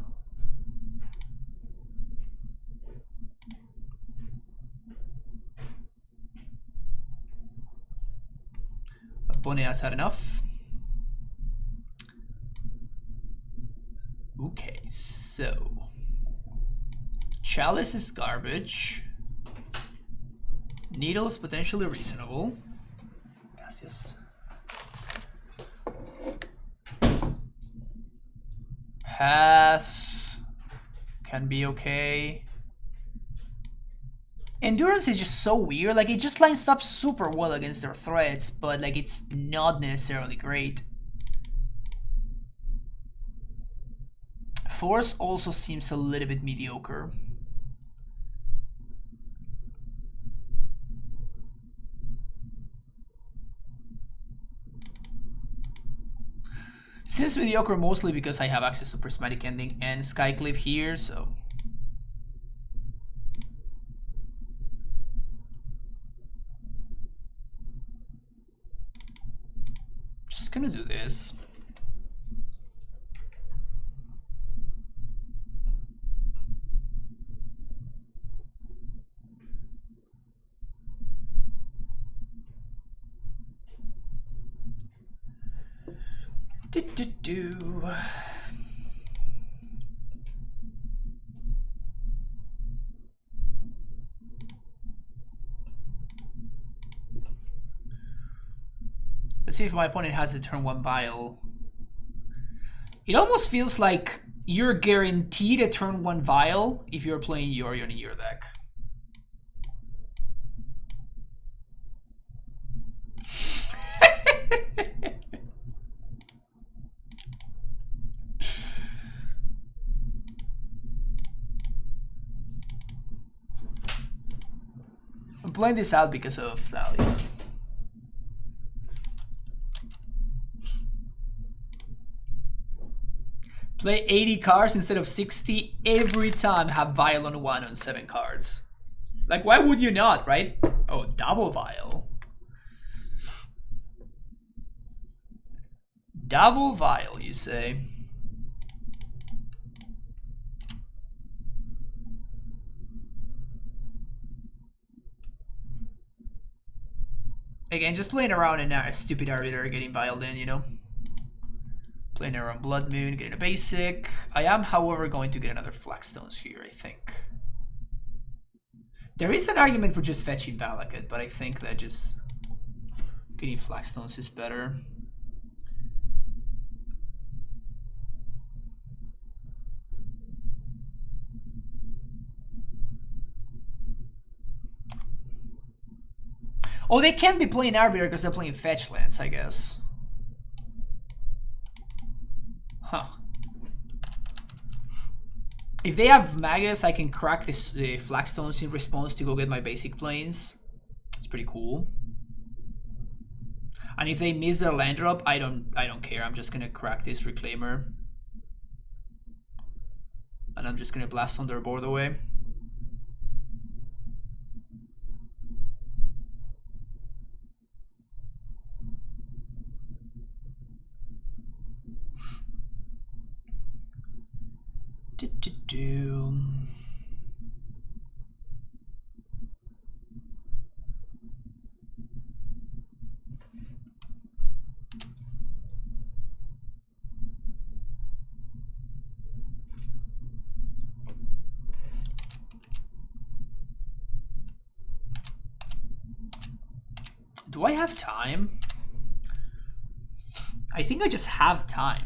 Bonnie has had enough. Okay, so Chalice is garbage. Needle's potentially reasonable. Gracias. Path can be okay. Endurance is just so weird. Like it just lines up super well against their threats, but like it's not necessarily great. Force also seems a little bit mediocre. Seems mediocre mostly because I have access to Prismatic Ending and Skyclave here, so... Just gonna do this. Let's see if my opponent has a turn 1 Vial. It almost feels like you're guaranteed a turn 1 Vial if you're playing Yorion in your deck. I'm playing this out because of Thalia. Play 80 cards instead of 60 every time. Have Vial on 1 on 7 cards. Like, why would you not, right? Oh, double Vial. Double Vial, you say? Again, just playing around and a stupid arbiter getting Vialed in, you know? Playing around Blood Moon, getting a basic. I am, however, going to get another Flagstones here, I think. There is an argument for just fetching Valakut, but I think that just getting Flagstones is better. Oh, they can't be playing Arbiter because they're playing fetch lands, I guess. Huh. If they have Magus, I can crack this Flagstones in response to go get my basic planes. It's pretty cool. And if they miss their land drop, I don't care. I'm just gonna crack this Reclaimer. And I'm just gonna blast on their board away. Do I have time? I think I just have time.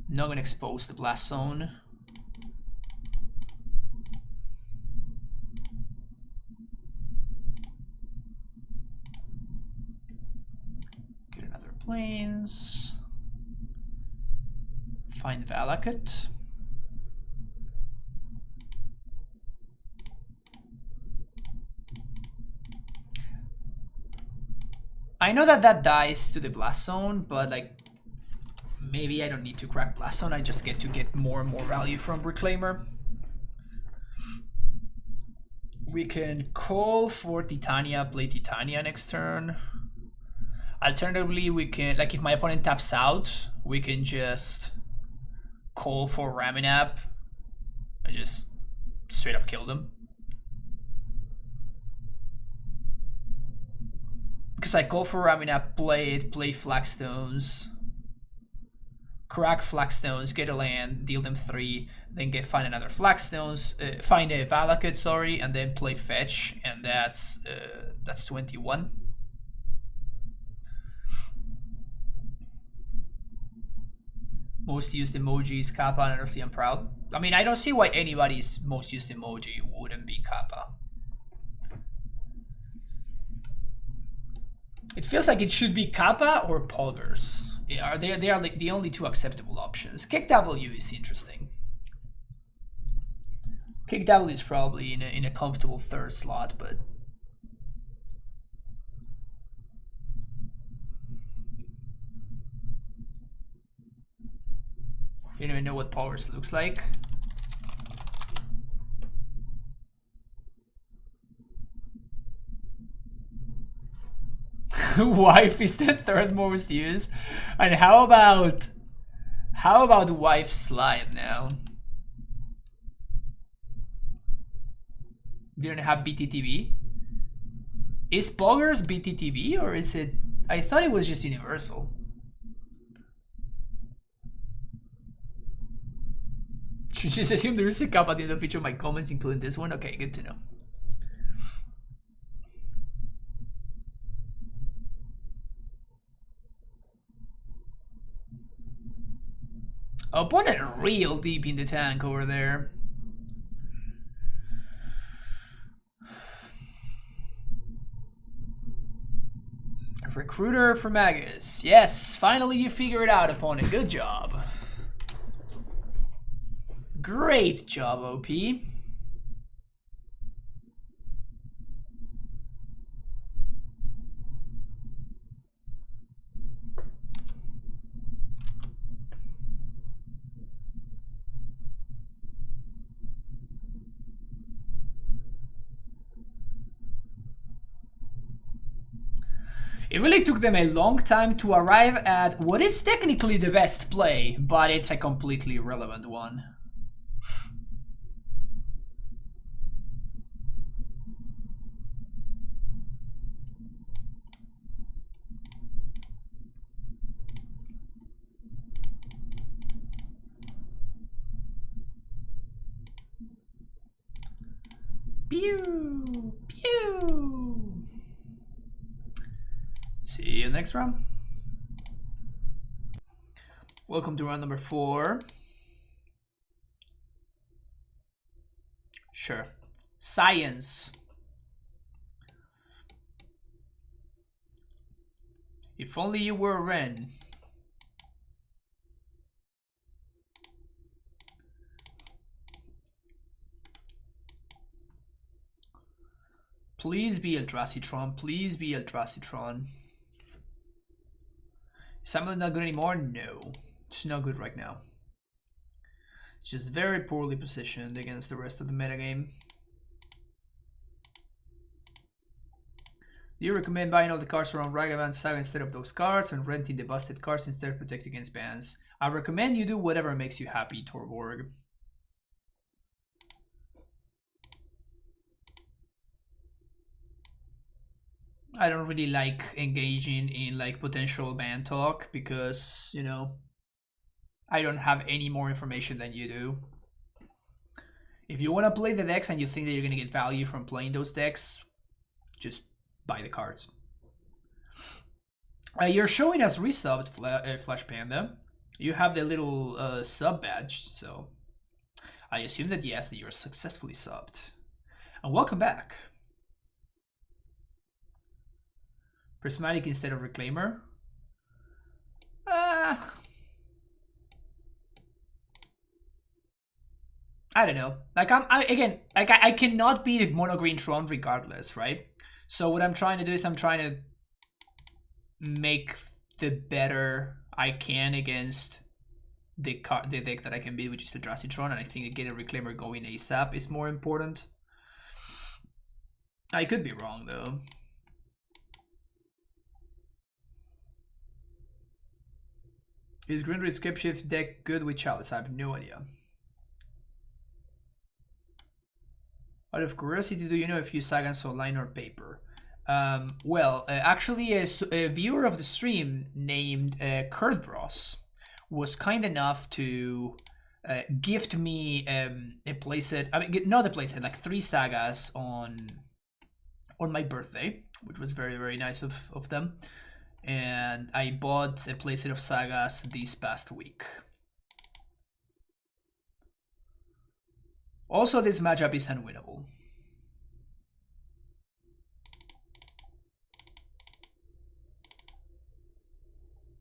Not gonna expose the blast zone. Get another planes. Find Valakut. I know that that dies to the blast zone, but like maybe I don't need to crack blast zone. I just get to get more and more value from Reclaimer. We can call for Titania, play Titania next turn. Alternatively, we can, like if my opponent taps out, we can just call for Raminap and just straight up kill them. Because I call for Raminap, play it, play Flagstones, crack Flagstones, get a land, deal them 3, then find another Flagstones, find a Valakut, sorry, and then play fetch, and that's 21. Most used emojis, Kappa, and honestly I'm proud. I mean, I don't see why anybody's most used emoji wouldn't be Kappa. It feels like it should be Kappa or Poggers. Yeah, they are like the only two acceptable options. Kick W is interesting. Kick W is probably in a comfortable third slot, but you don't even know what Poggers looks like. Wife is the third most used. And how about wife slide now? You don't have BTTV? Is Poggers BTTV or is it? I thought it was just universal. Should just assume there is a cap at the end of each of my comments, including this one? Okay, good to know. Opponent real deep in the tank over there. Recruiter for Magus. Yes, finally you figure it out, opponent. Good job. Great job, OP. It really took them a long time to arrive at what is technically the best play, but it's a completely irrelevant one. Pew! Pew! See you next round. Welcome to round number 4. Sure. Science. If only you were a Wrenn. Please be Eldrazi-Tron. Please be Eldrazi-Tron. Is AmuLIT not good anymore? No. It's not good right now. It's just very poorly positioned against the rest of the metagame. Do you recommend buying all the cards around Ragavan Saga instead of those cards and renting the busted cards instead to protect against bans? I recommend you do whatever makes you happy, Torborg. I don't really like engaging in like potential ban talk because, you know, I don't have any more information than you do. If you want to play the decks and you think that you're going to get value from playing those decks, just buy the cards. You're showing us resubbed Flash Panda. You have the little sub badge, so I assume that yes, that you're successfully subbed. And welcome back. Prismatic instead of Reclaimer. I don't know. Like I cannot be the mono green Tron regardless, right? So what I'm trying to do is I'm trying to make the better I can against the deck that I can beat, which is the Drastic Tron, and I think getting a Reclaimer going ASAP is more important. I could be wrong though. Is Green Red Scriptshift deck good with Chalice? I have no idea. Out of curiosity, do you know if you Sagan's online or paper? Well, actually, a viewer of the stream named Kurt Bros was kind enough to gift me a playset. I mean, not a playset, like 3 sagas on my birthday, which was very, very nice of them. And I bought a playset of sagas this past week. Also, this matchup is unwinnable.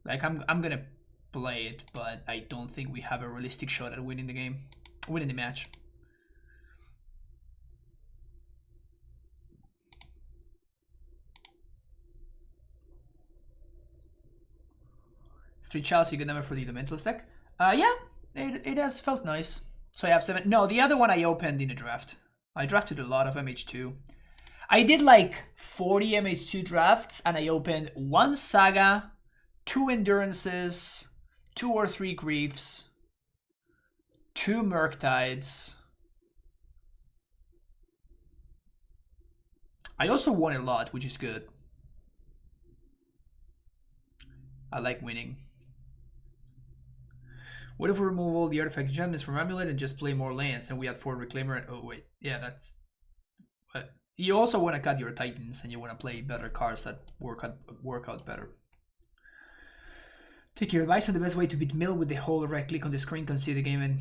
Like, I'm gonna play it, but I don't think we have a realistic shot at winning the game, winning the match. Three Chalice, a good number for the Elementalist deck. Yeah, it has felt nice. So I have 7. No, the other one I opened in a draft. I drafted a lot of MH2. I did like 40 MH2 drafts, and I opened 1 Saga, 2 Endurances, 2 or 3 Griefs, 2 Murktides. I also won a lot, which is good. I like winning. What if we remove all the artifact enchantments from AmuLIT and just play more lands and we had 4 Reclaimer and... Oh, wait. Yeah, that's... But you also want to cut your Titans and you want to play better cards that work out better. Take your advice on the best way to beat Mill with the whole right click on the screen, concede the game, and...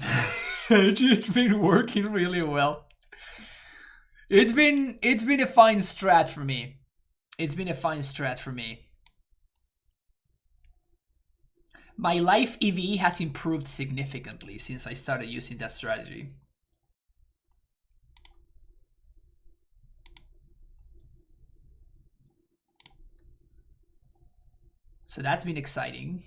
It's been working really well. It's been a fine strat for me. It's been a fine strat for me. My life EV has improved significantly since I started using that strategy. So that's been exciting.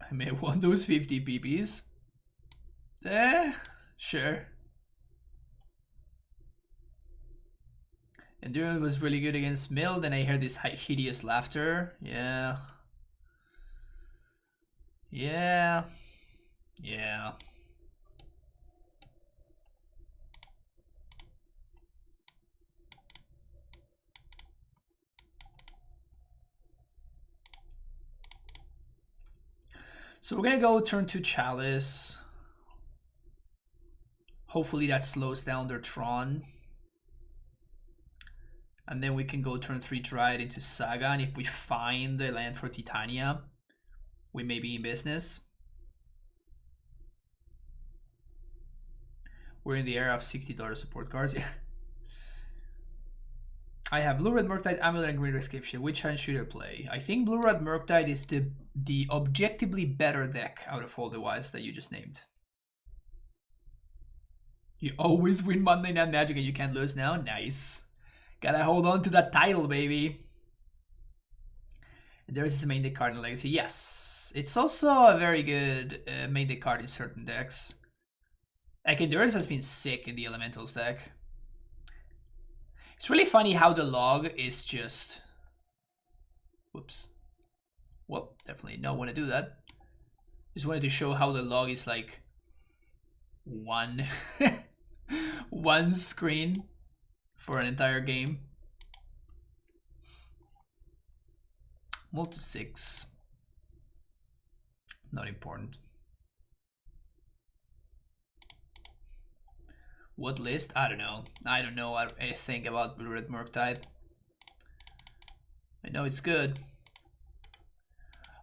I may have won those 50 PPs. Sure. Endurance was really good against Mill, then I heard this hideous laughter. Yeah. Yeah. Yeah. So we're gonna go turn 2 Chalice. Hopefully that slows down their Tron. And then we can go turn 3 Dryad into Saga, and if we find the land for Titania, we may be in business. We're in the era of $60 support cards. I have Blue Red Murktide, AmuLIT, and Green Red Scriptshift. Which hand should I play? I think Blue Red Murktide is the objectively better deck out of all the ones that you just named. You always win Monday Night Magic and you can't lose now? Nice. Gotta hold on to that title, baby. There is a main deck card in Legacy. Yes. It's also a very good main deck card in certain decks. Like Endurance has been sick in the Elementals deck. It's really funny how the log is just... Whoops. Well, definitely not want to do that. Just wanted to show how the log is like... one screen for an entire game. Multi 6. Not important. What list? I don't know. I don't know anything about Blue Red Murktide. I know it's good.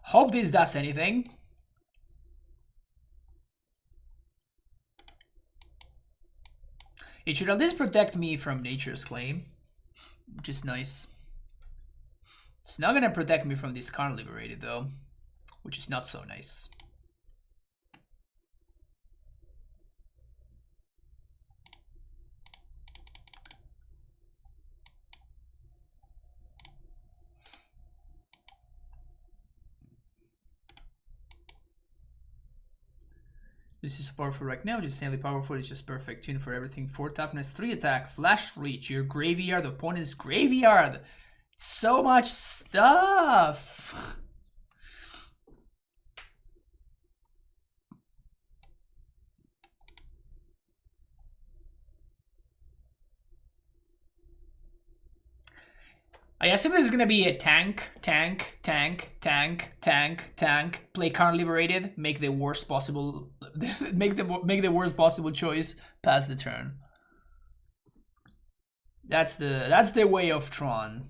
Hope this does anything. It should at least protect me from Nature's Claim, which is nice. It's not gonna protect me from this card liberated though, which is not so nice. This is powerful right now, just insanely powerful, it's just perfect tune for everything. 4 toughness, 3 attack, flash reach, your graveyard, opponent's graveyard. So much stuff. I assume this is gonna be a tank, play card liberated, make the worst possible make the worst possible choice, pass the turn. That's the way of Tron.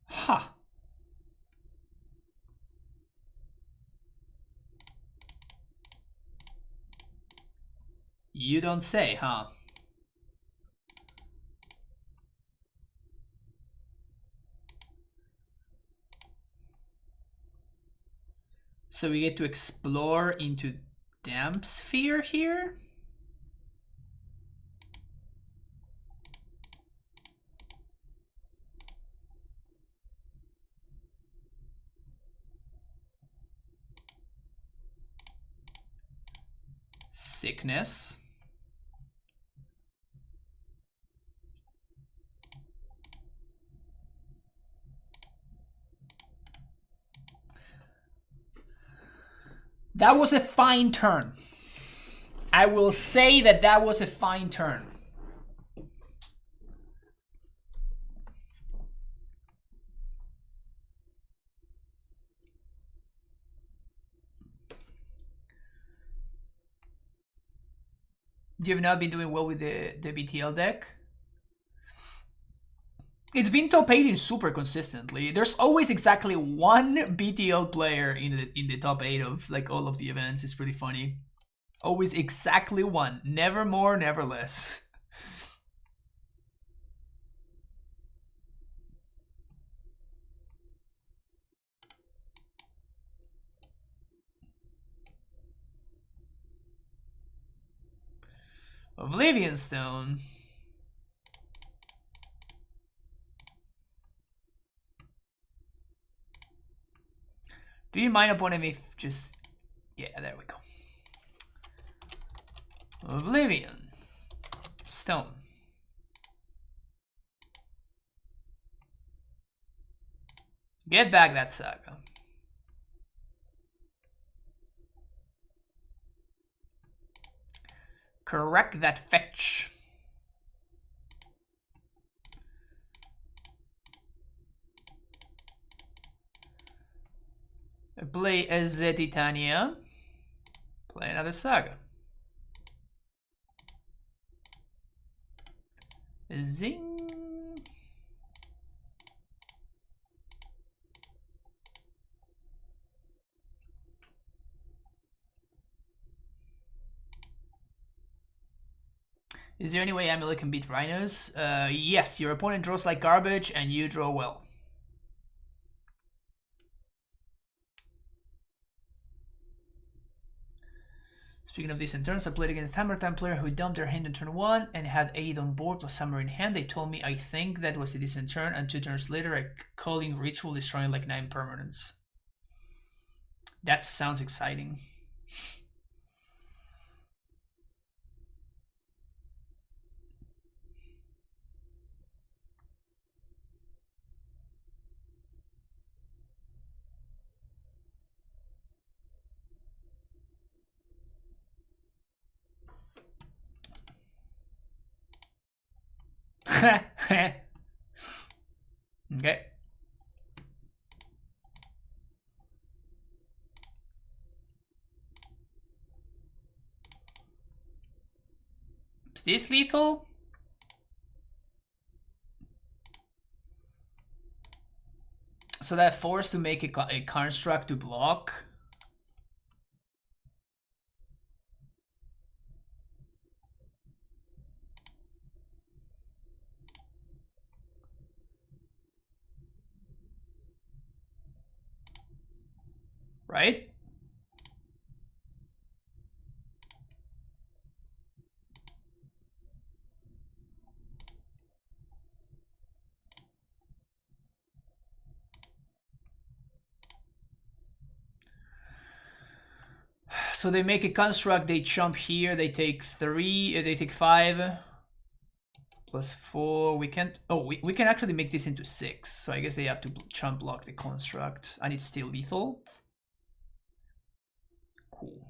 Ha! You don't say, huh? So we get to explore into Damp Sphere here? Sickness. That was a fine turn. I will say that that was a fine turn. You have not been doing well with the BTL deck. It's been top 8 super consistently. There's always exactly one BTL player in the top 8 of like all of the events. It's pretty funny. Always exactly one. Never more, never less. Oblivion Stone. Do you mind upon me if just... Yeah, there we go. Oblivion Stone. Get back that saga. Correct that fetch. Play as Titania. Play another saga. Zing. Is there any way AmuLIT can beat Rhinos? Yes, your opponent draws like garbage and you draw well. Speaking of decent turns, I played against Hammer Time player who dumped their hand in turn 1 and had 8 on board plus Hammer in hand. They told me I think that was a decent turn, and 2 turns later I calling Ritual destroying like 9 permanents. That sounds exciting. Okay. Is this lethal? So that forced to make a construct to block. Right? So they make a construct, they jump here, they take 3, they take 5. Plus 4, we can't... Oh, we can actually make this into 6. So I guess they have to jump block the construct. And it's still lethal. Cool.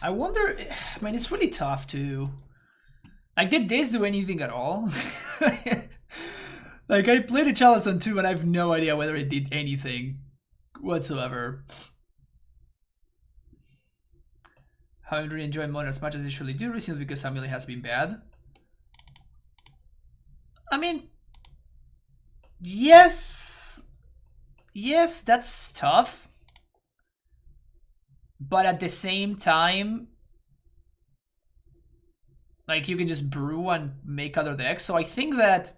I wonder... I mean, it's really tough to... Like, did this do anything at all? Like, I played a chalice on 2 and I have no idea whether it did anything whatsoever. Haven't really enjoyed Modern as much as I usually do recently because AmuLIT has been bad. I mean, yes, that's tough. But at the same time, like, you can just brew and make other decks. So I think that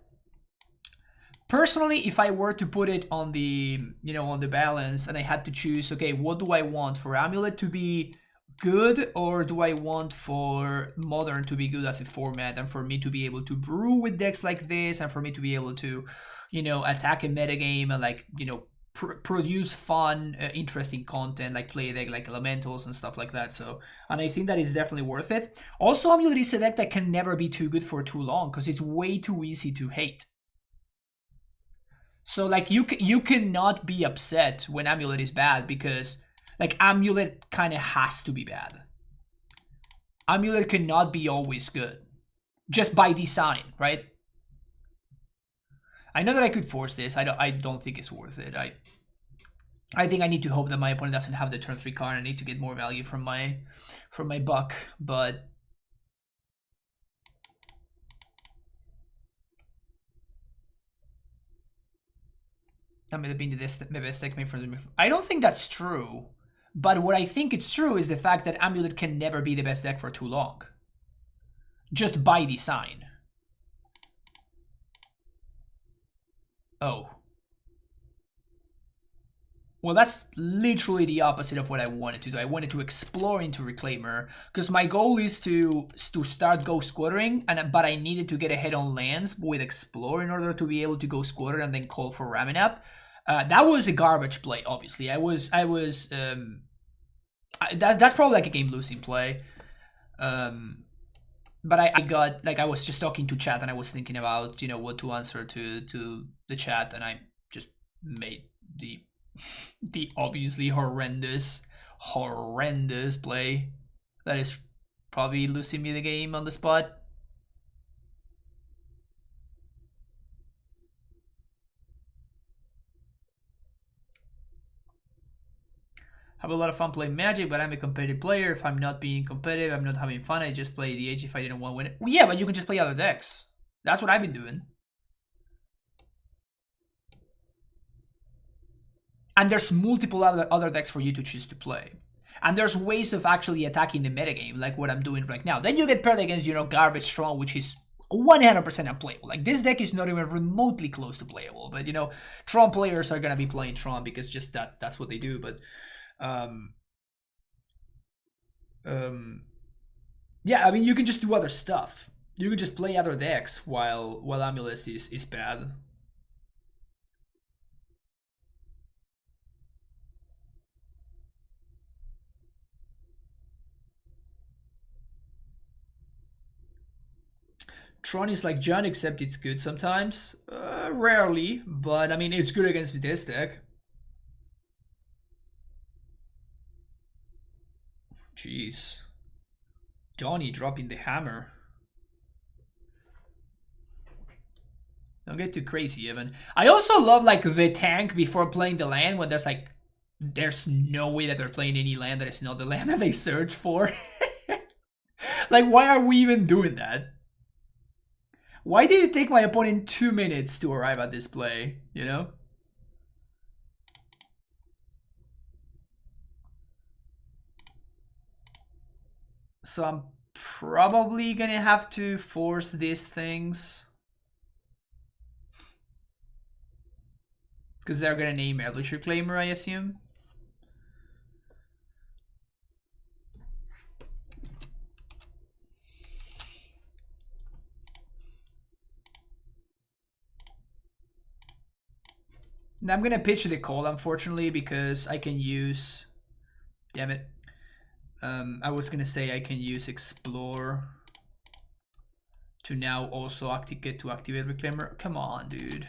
personally, if I were to put it on the, on the balance and I had to choose, okay, what do I want for AmuLIT to be good, or do I want for Modern to be good as a format and for me to be able to brew with decks like this and for me to be able to, attack a metagame and, like, produce fun, interesting content, like play a deck like Elementals and stuff like that. So, and I think that is definitely worth it. Also, AmuLIT is a deck that can never be too good for too long because it's way too easy to hate. So, like, you cannot be upset when AmuLIT is bad because, like, AmuLIT kind of has to be bad. AmuLIT cannot be always good, just by design, right? I know that I could force this. I don't think it's worth it. I think I need to hope that my opponent doesn't have the turn 3 card. I need to get more value from my buck, but that may have been the best deck made for the... I don't think that's true. But what I think it's true is the fact that AmuLIT can never be the best deck for too long. Just by design. Oh. Well, that's literally the opposite of what I wanted to do. I wanted to explore into Reclaimer, because my goal is to start Go Squattering, but I needed to get ahead on lands with Explore in order to be able to go Squatter and then call for Ramen Up. That was a garbage play, obviously. That's probably like a game-losing play. But I got, like, I was just talking to chat and I was thinking about, what to answer to the chat, and I just made the obviously horrendous play that is probably losing me the game on the spot. Have a lot of fun playing Magic, but I'm a competitive player. If I'm not being competitive, I'm not having fun. I just play the Age if I didn't want to win it. Well, yeah, but you can just play other decks. That's what I've been doing. And there's multiple other decks for you to choose to play. And there's ways of actually attacking the metagame, like what I'm doing right now. Then you get paired against, Garbage Tron, which is 100% unplayable. Like, this deck is not even remotely close to playable. But, Tron players are going to be playing Tron because just that's what they do. But, yeah, I mean, you can just do other stuff. You can just play other decks while AmuLIT is bad. Tron is like John, except it's good sometimes. Rarely, but I mean, it's good against this deck. Jeez. Johnny dropping the hammer. Don't get too crazy, Evan. I also love like the tank before playing the land when there's like, there's no way that they're playing any land that is not the land that they search for. Like, why are we even doing that? Why did it take my opponent 2 minutes to arrive at this play, you know? So I'm probably gonna have to force these things. Because they're gonna name Elvish Reclaimer, I assume. Now I'm gonna pitch the call, unfortunately, because I can use... Damn it. I was gonna say I can use Explore to now also get to activate Reclaimer. Come on, dude.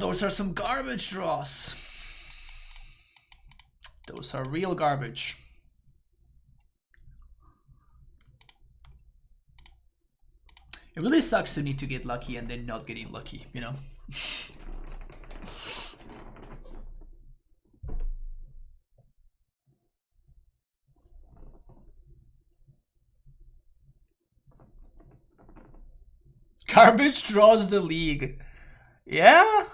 Those are some garbage draws. Those are real garbage. It really sucks to need to get lucky and then not getting lucky, you know? Garbage draws the league. Yeah?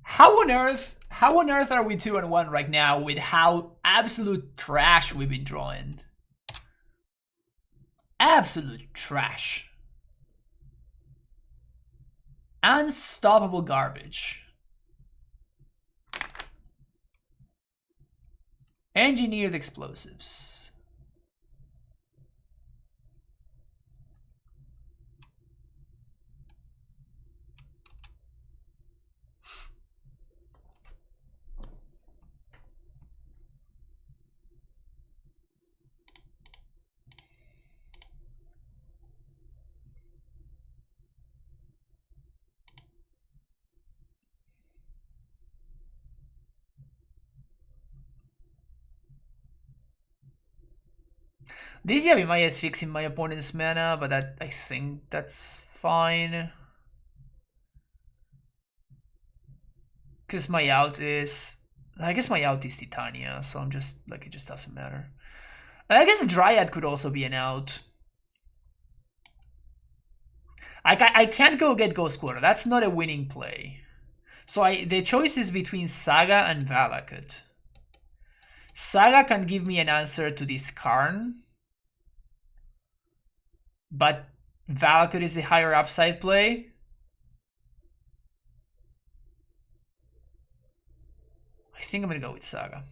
How on earth are we 2-1 right now with how absolute trash we've been drawing? Absolute trash. Unstoppable garbage. Engineered explosives. This Yabimaya is fixing my opponent's mana, but I think that's fine. Because my out is... I guess my out is Titania, so I'm just... like, it just doesn't matter. I guess the Dryad could also be an out. I can't go get Ghost Quarter. That's not a winning play. So the choice is between Saga and Valakut. Saga can give me an answer to this Karn. But Valakut is the higher upside play. I think I'm gonna go with Saga.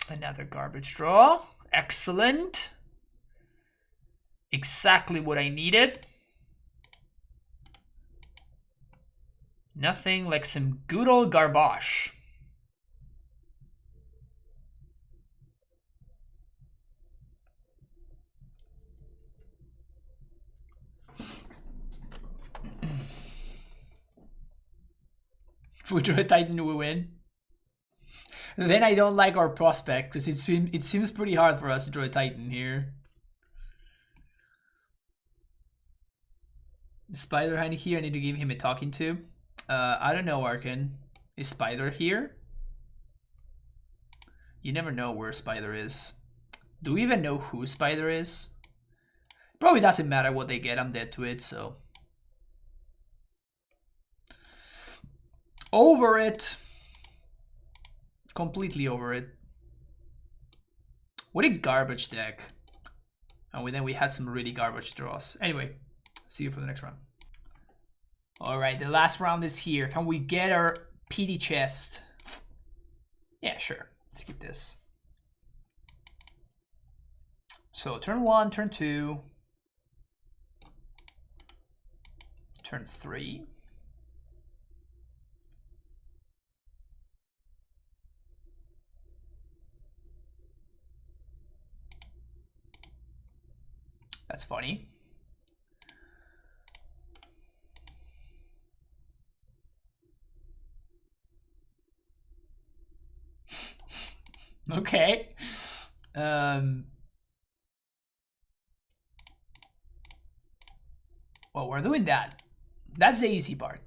Another garbage draw. Excellent. Exactly what I needed. Nothing like some good old garbage. If we draw a Titan, we win. Then I don't like our prospect, because it seems pretty hard for us to draw a Titan here. Spider-Hand here, I need to give him a talking to. I don't know, Arkin. Is Spider here? You never know where Spider is. Do we even know who Spider is? Probably doesn't matter what they get, I'm dead to it, so. Over it. Completely over it. What a garbage deck. And then we had some really garbage draws. Anyway, see you for the next round. Alright, the last round is here. Can we get our PD chest? Yeah, sure. Let's keep this. So turn 1, turn 2. Turn 3. That's funny. Okay. Well, we're doing that. That's the easy part.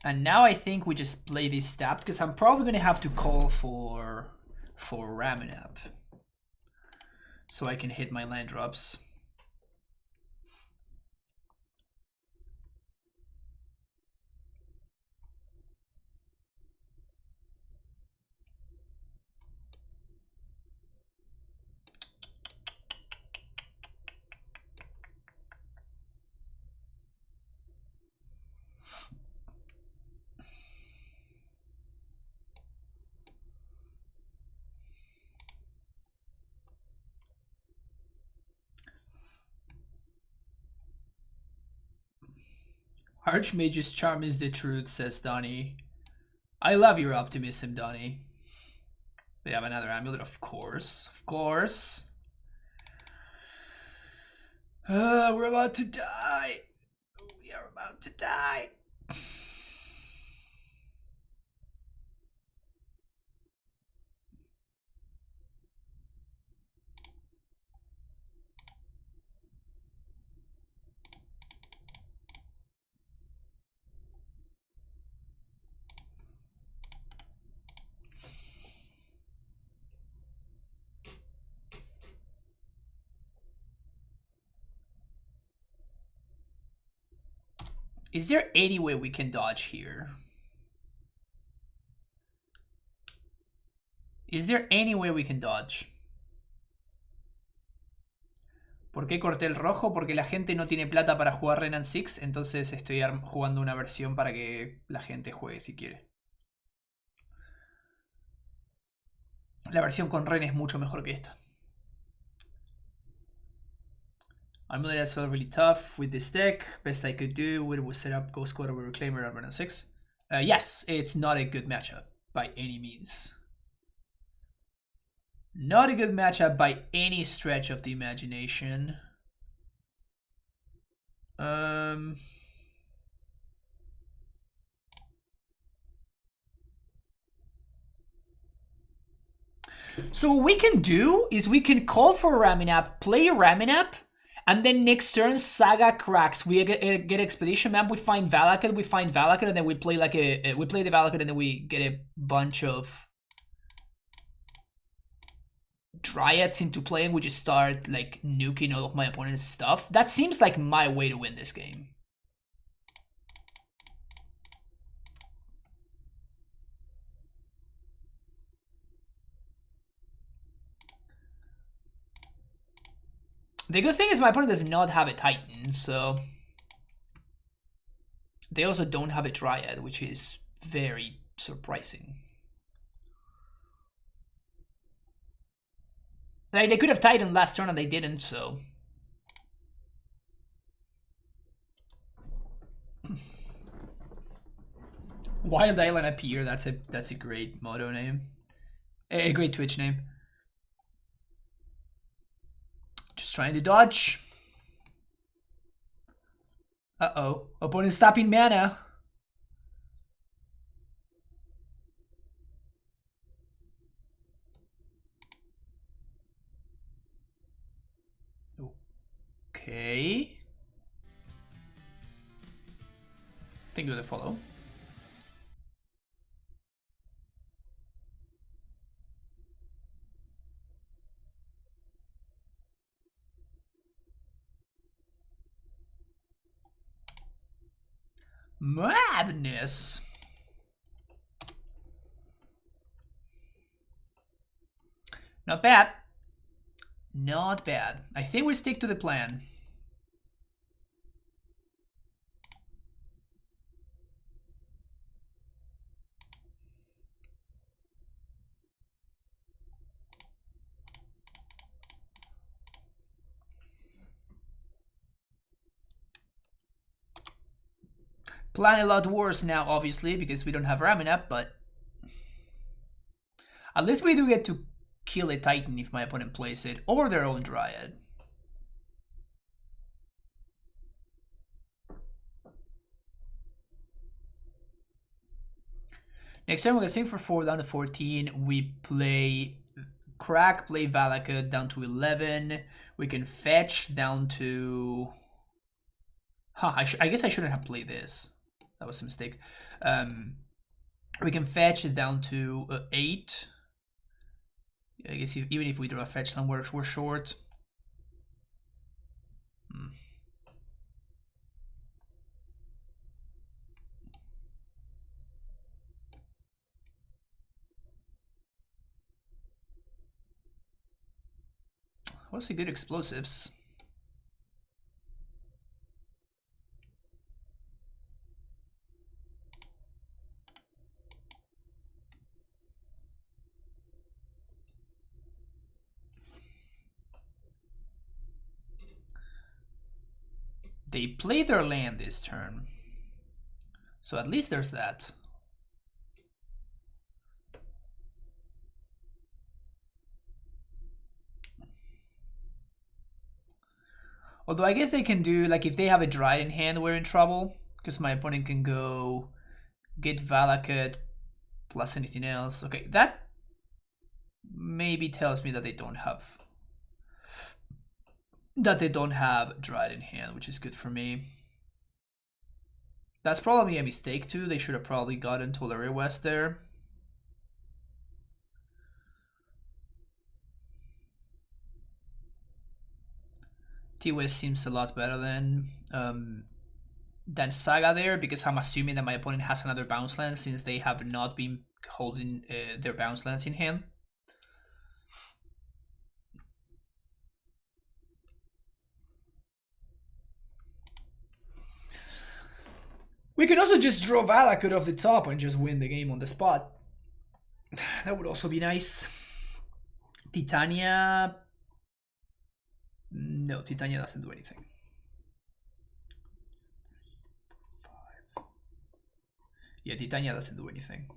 And now I think we just play this tapped, because I'm probably going to have to call for ramming up. So I can hit my land drops. Archmage's charm is the truth, says Donnie. I love your optimism, Donnie. They have another amulet, of course. Of course. We're about to die. We are about to die. Is there any way we can dodge here? Is there any way we can dodge? ¿Por qué corté el rojo? Porque la gente no tiene plata para jugar Wrenn and Six, entonces estoy jugando una versión para que la gente juegue si quiere. La versión con Wrenn es mucho mejor que esta. AmuLIT felt really tough with this deck. Best I could do was set up Ghost Squad over Reclaimer at Wrenn and Six. Yes, it's not a good matchup by any means. Not a good matchup by any stretch of the imagination. So what we can do is we can call for a ramming up, play a ramming up, and then next turn Saga cracks. We get Expedition Map, we find Valakut, and then we play like we play the Valakut, and then we get a bunch of Dryads into play, and we just start like nuking all of my opponent's stuff. That seems like my way to win this game. The good thing is my opponent does not have a Titan, so they also don't have a Dryad, which is very surprising. Like, they could have Titan last turn and they didn't, so. Wild Island Appear, that's a great motto name. A great Twitch name. Just trying to dodge. Uh-oh. Opponent's tapping mana. Okay. Think of the follow. Madness. Not bad. Not bad. I think we stick to the plan. Plan a lot worse now, obviously, because we don't have Raminap, but at least we do get to kill a Titan if my opponent plays it, or their own Dryad. Next turn, we're gonna swing for 4 down to 14. We play Crack, play Valakut down to 11. We can fetch down to... I guess I shouldn't have played this. That was a mistake. We can fetch it down to 8. I guess even if we draw a fetch land, we're short. What's a good explosives? They play their land this turn. So at least there's that. Although I guess they can do, like, if they have a Dryad in hand, we're in trouble. Because my opponent can go get Valakut plus anything else. Okay, that maybe tells me that they don't have... Dryad in hand, which is good for me. That's probably a mistake too. They should have probably gotten Tolaria West there. T-West seems a lot better than Saga there, because I'm assuming that my opponent has another bounce land since they have not been holding their bounce lands in hand. We can also just draw Valakut off the top and just win the game on the spot. That would also be nice. Titania... No, Titania doesn't do anything. Yeah, Titania doesn't do anything.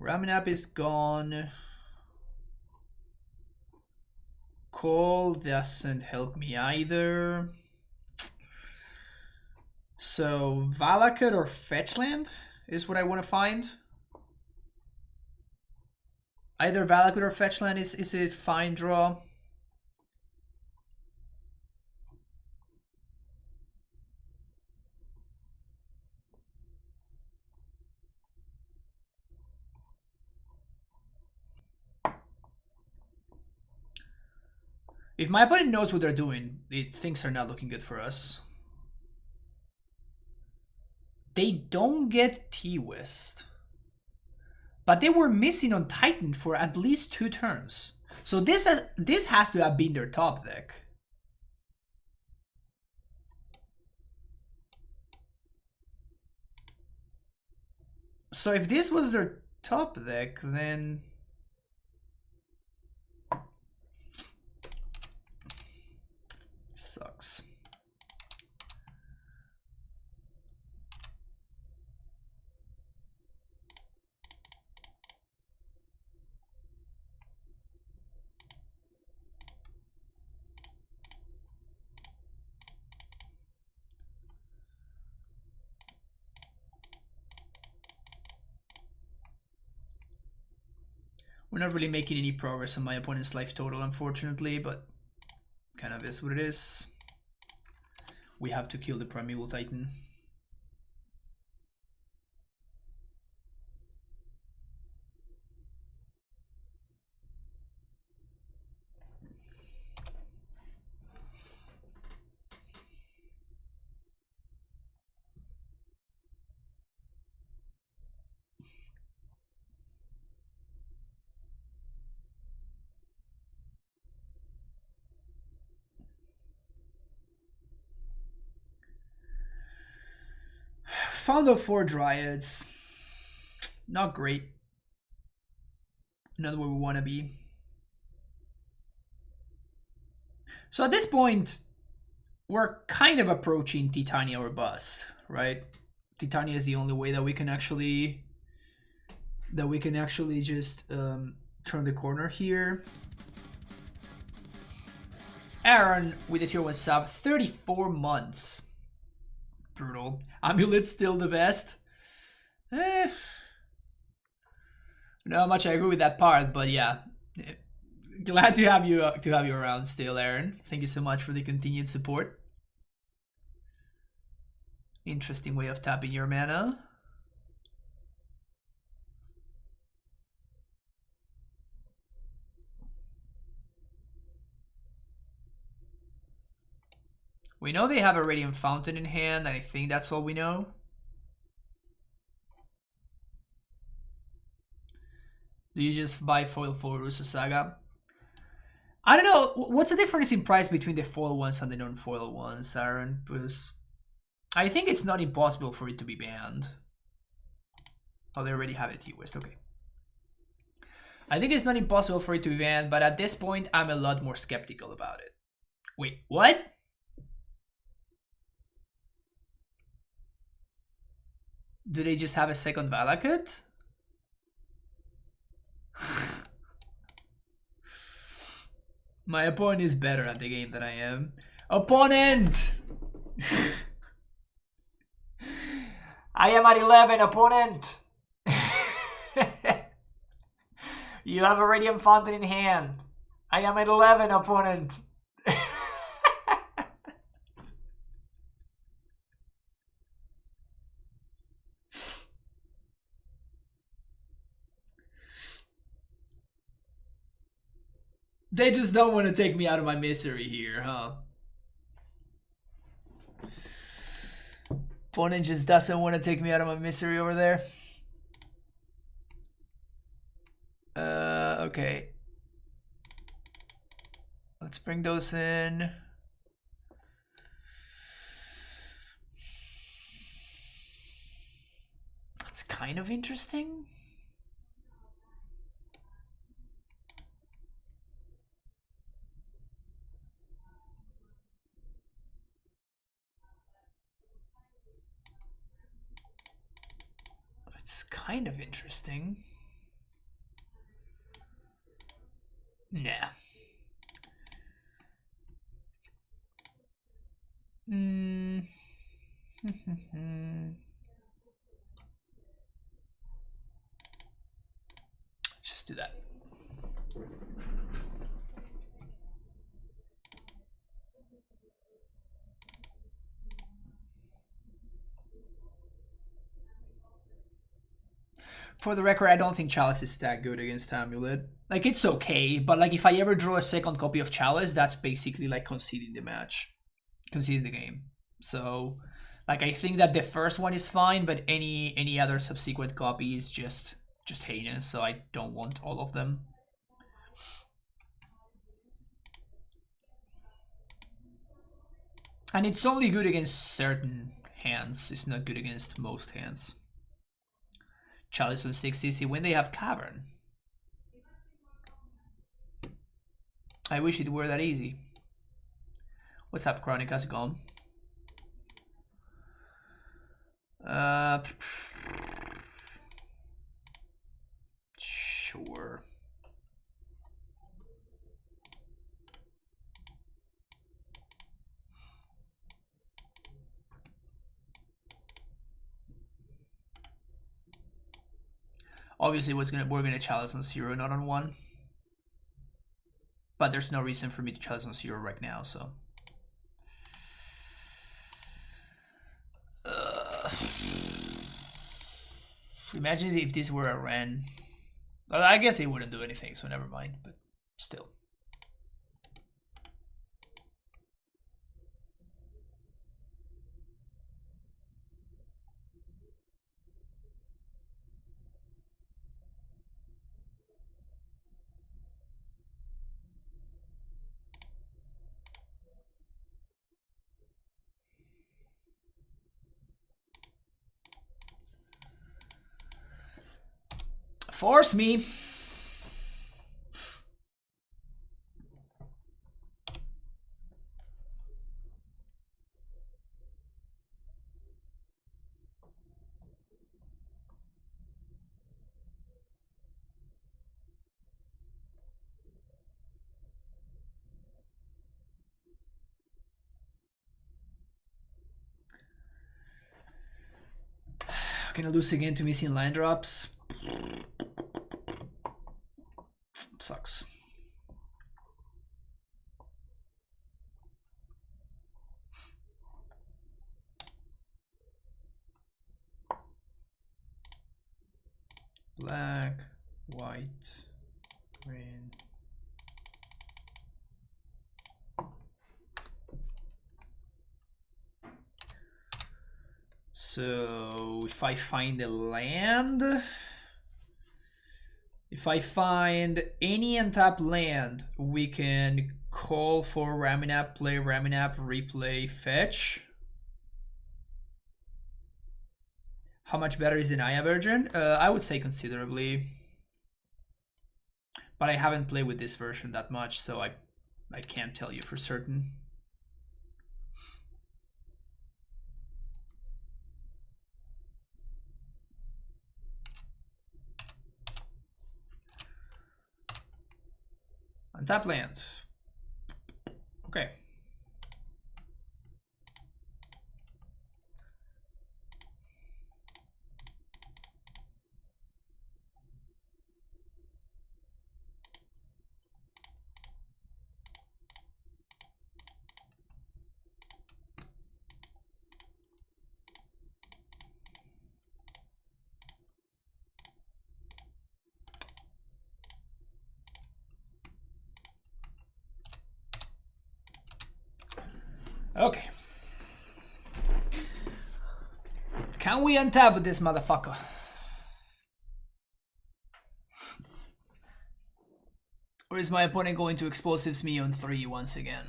Raminap is gone. Call doesn't help me either. So Valakut or Fetchland is what I want to find. Either Valakut or Fetchland is a fine draw. If my opponent knows what they're doing, things are not looking good for us. They don't get T-West. But they were missing on Titan for at least 2 turns. So this has to have been their top deck. So if this was their top deck, then... Sucks. We're not really making any progress on my opponent's life total, unfortunately, but kind of is what it is. We have to kill the Primeval Titan. Found out 4 Dryads. Not great. Not where we want to be. So at this point, we're kind of approaching Titania or bust, right? Titania is the only way that we can actually just turn the corner here. Aaron with the tier 1 sub, 34 months. Brutal. AmuLIT still the best. Not much I agree with that part, but yeah. Glad to have you around still, Aaron. Thank you so much for the continued support. Interesting way of tapping your mana. We know they have a Radiant Fountain in hand, and I think that's all we know. Do you just buy foil for Ursa Saga? I don't know. What's the difference in price between the foil ones and the non-foil ones, Aaron? Because I think it's not impossible for it to be banned. Oh, they already have it, T-West. Okay. I think it's not impossible for it to be banned, but at this point, I'm a lot more skeptical about it. Wait, what? Do they just have a second Valakut? My opponent is better at the game than I am. Opponent! I am at 11, opponent! You have a Radiant Fountain in hand. I am at 11, opponent. They just don't want to take me out of my misery here, huh? Opponent just doesn't want to take me out of my misery over there. Okay. Let's bring those in. That's kind of interesting. It's kind of interesting. Nah. Just do that. For the record, I don't think Chalice is that good against AmuLIT. Like, it's okay, but like if I ever draw a second copy of Chalice, that's basically like conceding the match. Conceding the game. So, like, I think that the first one is fine, but any other subsequent copy is just heinous, so I don't want all of them. And it's only good against certain hands. It's not good against most hands. Chalice on 6 easy when they have Cavern. I wish it were that easy. What's up, Chronic? How's it going? Sure. Obviously, we're gonna chalice on 0, not on 1. But there's no reason for me to chalice on 0 right now, so. Imagine if this were a Wrenn. Well, I guess it wouldn't do anything, so never mind, but still. Force me. Gonna lose again to missing land drops. Sucks. Black, white, green. So if I find a land, if I find any untapped land, we can call for Raminap, play Raminap, replay, fetch. How much better is the Naya version? I would say considerably. But I haven't played with this version that much, so I can't tell you for certain. Untap land. Okay. Okay. Can we untap with this motherfucker? Or is my opponent going to explosives me on 3 once again?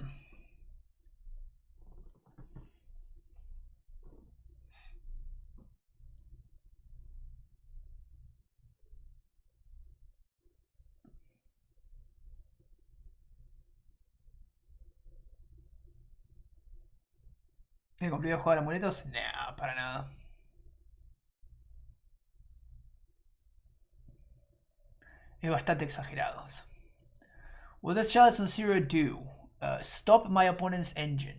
¿Me complicado jugar amuletos? Nah, para nada. Es bastante exagerado. What does Chalice on 0 do? Stop my opponent's engine.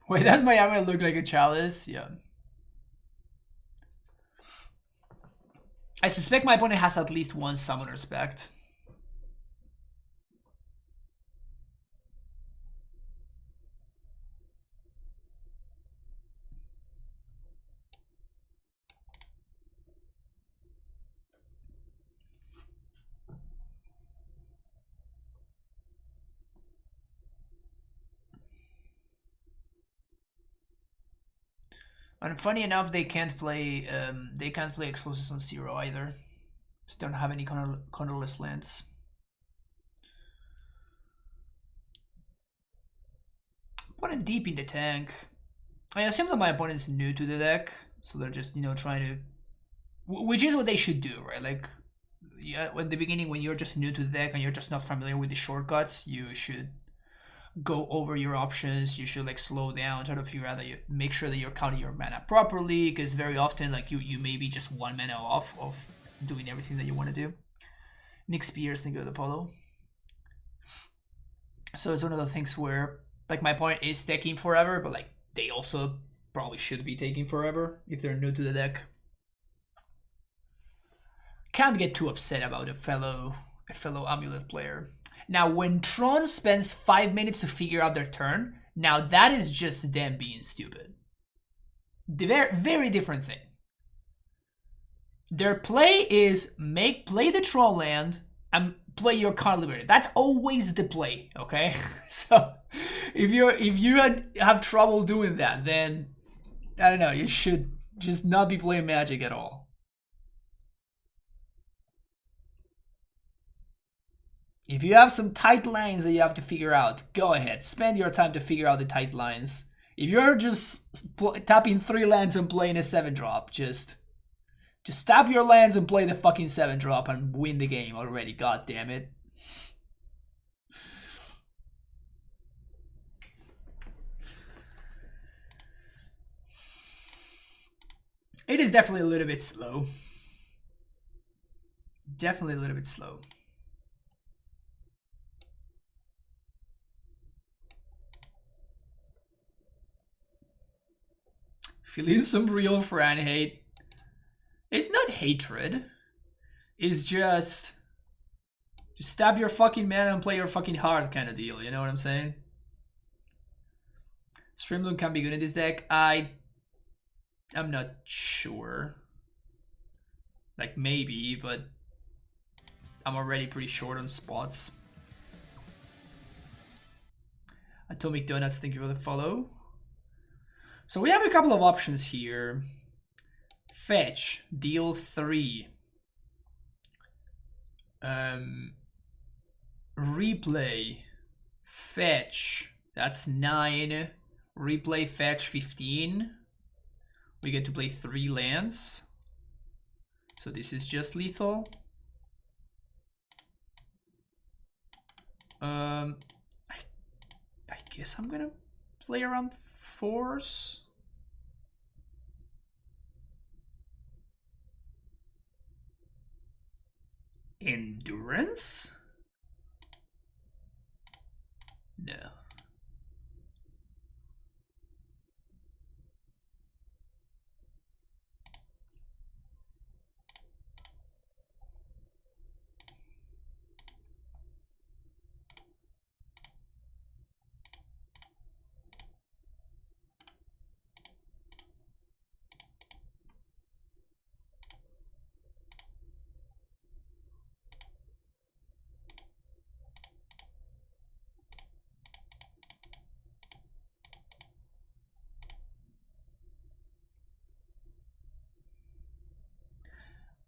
Wait, does my amulet look like a Chalice? Yeah. I suspect my opponent has at least one Summoner Spect. And funny enough, they can't play explosives on 0 either. Just don't have any colorless lands. Opponent deep in the tank. I assume that my opponent's new to the deck, so they're just, you know, trying to, which is what they should do, right? Like, yeah, at the beginning when you're just new to the deck and you're just not familiar with the shortcuts, you should go over your options. You should like slow down, try to figure out that you make sure that you're counting your mana properly, because very often like you may be just 1 mana off of doing everything that you want to do. Nick Spears, thank you to follow. So it's one of the things where like my opponent is taking forever, but like they also probably should be taking forever if they're new to the deck. Can't get too upset about a fellow Amulet player. Now, when Tron spends 5 minutes to figure out their turn, now that is just them being stupid. Very, very different thing. Their play is play the Tron land and play your card liberator. That's always the play, okay? So if you have trouble doing that, then I don't know, you should just not be playing Magic at all. If you have some tight lines that you have to figure out, go ahead. Spend your time to figure out the tight lines. If you're just tapping 3 lands and playing a 7-drop, just tap your lands and play the fucking 7-drop and win the game already. God damn it. It is definitely a little bit slow. Definitely a little bit slow. Feeling some real Fran hate. It's not hatred. It's just stab your fucking man and play your fucking heart kind of deal. You know what I'm saying? Streamloon can be good in this deck. I'm not sure. Like maybe, but I'm already pretty short on spots. Atomic Donuts, thank you for the follow. So we have a couple of options here. Fetch, deal 3. Replay, fetch, that's 9. Replay, fetch, 15. We get to play 3 lands. So this is just lethal. I guess I'm gonna play around 4s. Endurance? No.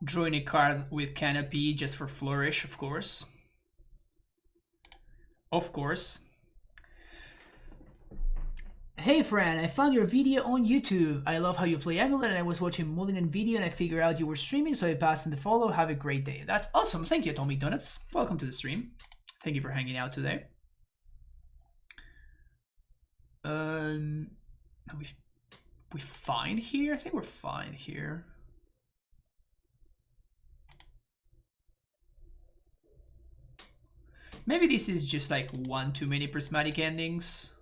Drawing a card with Canopy just for Flourish, of course. Of course. Hey Fran, I found your video on YouTube. I love how you play AmuLIT and I was watching Mulligan video and I figured out you were streaming, so I passed in the follow. Have a great day. That's awesome. Thank you, Atomic Donuts. Welcome to the stream. Thank you for hanging out today. Are we fine here? I think we're fine here. Maybe this is just like one too many prismatic endings.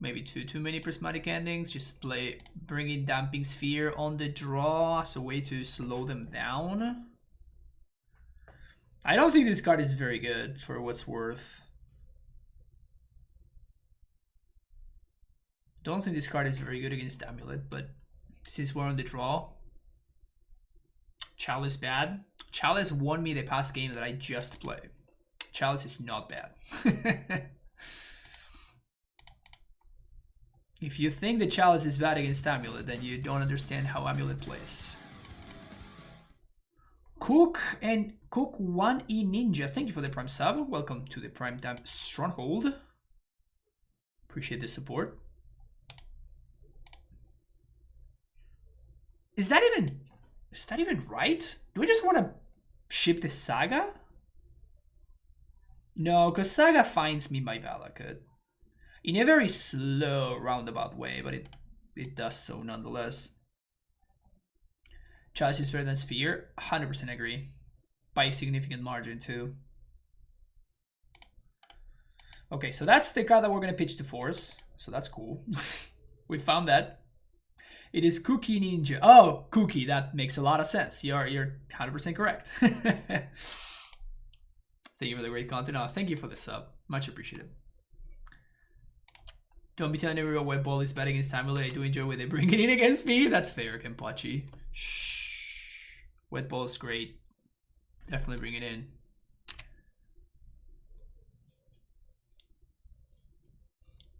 Maybe two too many prismatic endings. Just bring in Damping Sphere on the draw as a way to slow them down. I don't think this card is very good for what's worth. Don't think this card is very good against AmuLIT, but since we're on the draw, Chalice bad. Chalice won me the past game that I just played. Chalice is not bad. If you think the Chalice is bad against AmuLIT, then you don't understand how AmuLIT plays. Cook 1E Ninja, thank you for the Prime sub. Welcome to the Primetime Stronghold. Appreciate the support. Is that even right? Do I just want to ship the Saga? No, because Saga finds me my Valakut. In a very slow, roundabout way, but it does so nonetheless. Chalice is better than Sphere. 100% agree. By a significant margin, too. Okay, so that's the card that we're going to pitch to Force. So that's cool. We found that. It is Cookie Ninja. Oh, Cookie. That makes a lot of sense. You're 100% correct. Thank you for the great content. Oh, thank you for the sub. Much appreciated. Don't be telling everyone Wet Ball is bad against AmuLIT. I do enjoy when they bring it in against me. That's fair, Kenpachi. Shh. Wet Ball is great. Definitely bring it in.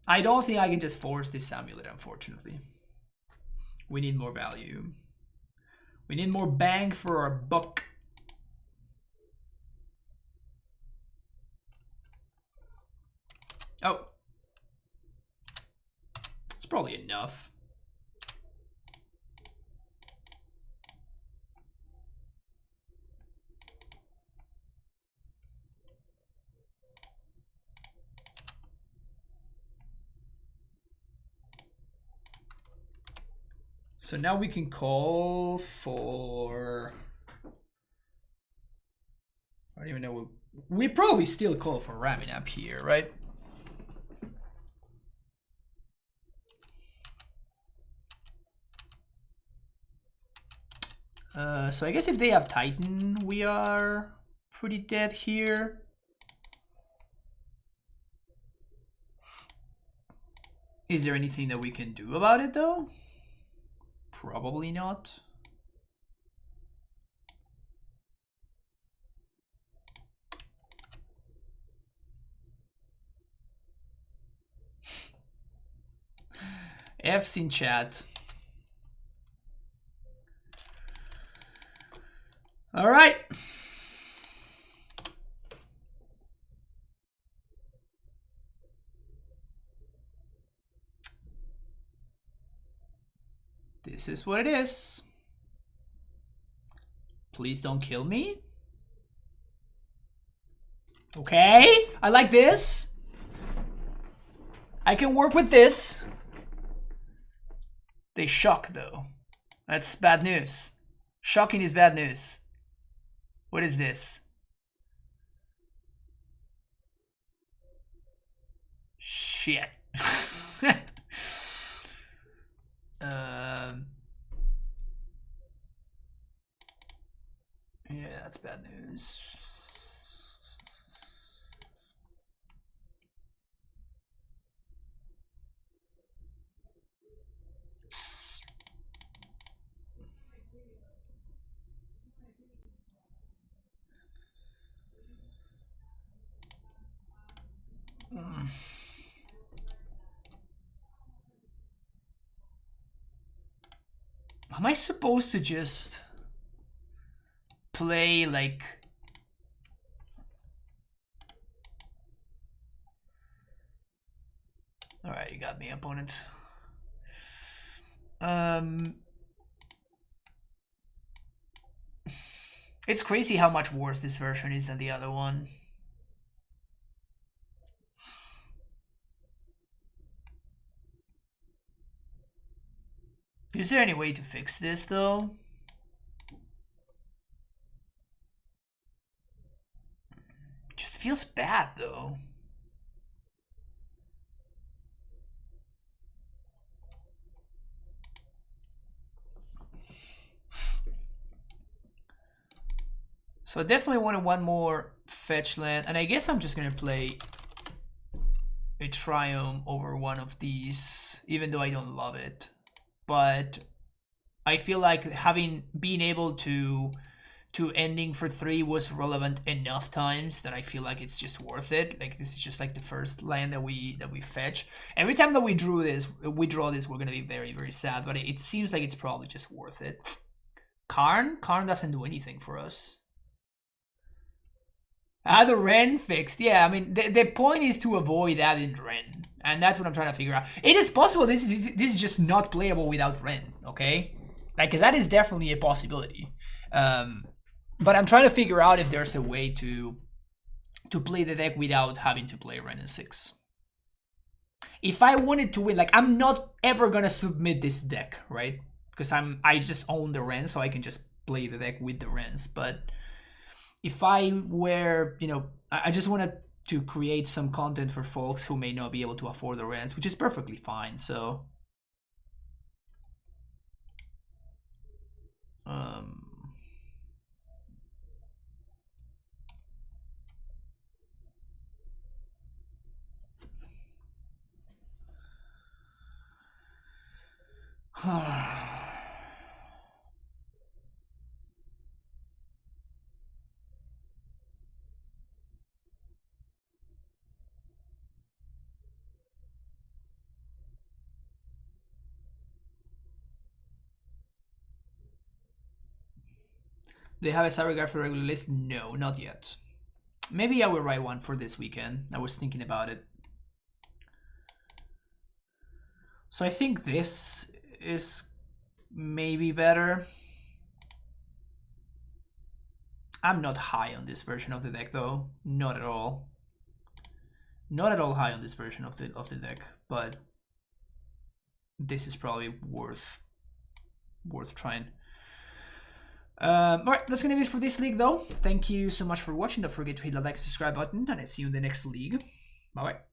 I don't think I can just force this AmuLIT, unfortunately. We need more value. We need more bang for our buck. Oh. It's probably enough. So now we can call for... I don't even know. We probably still call for ramming up here, right? So I guess if they have Titan, we are pretty dead here. Is there anything that we can do about it though? Probably not. F's in chat. All right. This is what it is. Please don't kill me. Okay, I like this. I can work with this. They shock though. That's bad news. Shocking is bad news. What is this? Shit. Yeah, that's bad news. Am I supposed to just play like... Alright, you got me, opponent. It's crazy how much worse this version is than the other one. Is there any way to fix this though? It just feels bad though. So I definitely wanted one more fetch land, and I guess I'm just gonna play a Triumph over one of these, even though I don't love it. But I feel like being able to ending for 3 was relevant enough times that I feel like it's just worth it. Like this is just like the first land that we fetch. Every time that we draw this, we're gonna be very, very sad. But it seems like it's probably just worth it. Karn doesn't do anything for us. The Wrenn fixed. Yeah, I mean the point is to avoid adding Wrenn, and that's what I'm trying to figure out. It is possible this is just not playable without Wrenn. Okay, like that is definitely a possibility. But I'm trying to figure out if there's a way to play the deck without having to play Wrenn and Six. If I wanted to win, like I'm not ever gonna submit this deck, right? Because I just own the Wrenn, so I can just play the deck with the Wrenns. But if I were, you know, I just wanted to create some content for folks who may not be able to afford the Wrenns, which is perfectly fine. So, they have a cyber guide for the regular list? No, not yet. Maybe I will write one for this weekend. I was thinking about it. So I think this is maybe better. I'm not high on this version of the deck though. Not at all. Not at all high on this version of the deck, but this is probably worth trying. Alright, that's gonna be it for this league though. Thank you so much for watching. Don't forget to hit the like and subscribe button, and I'll see you in the next league. Bye bye.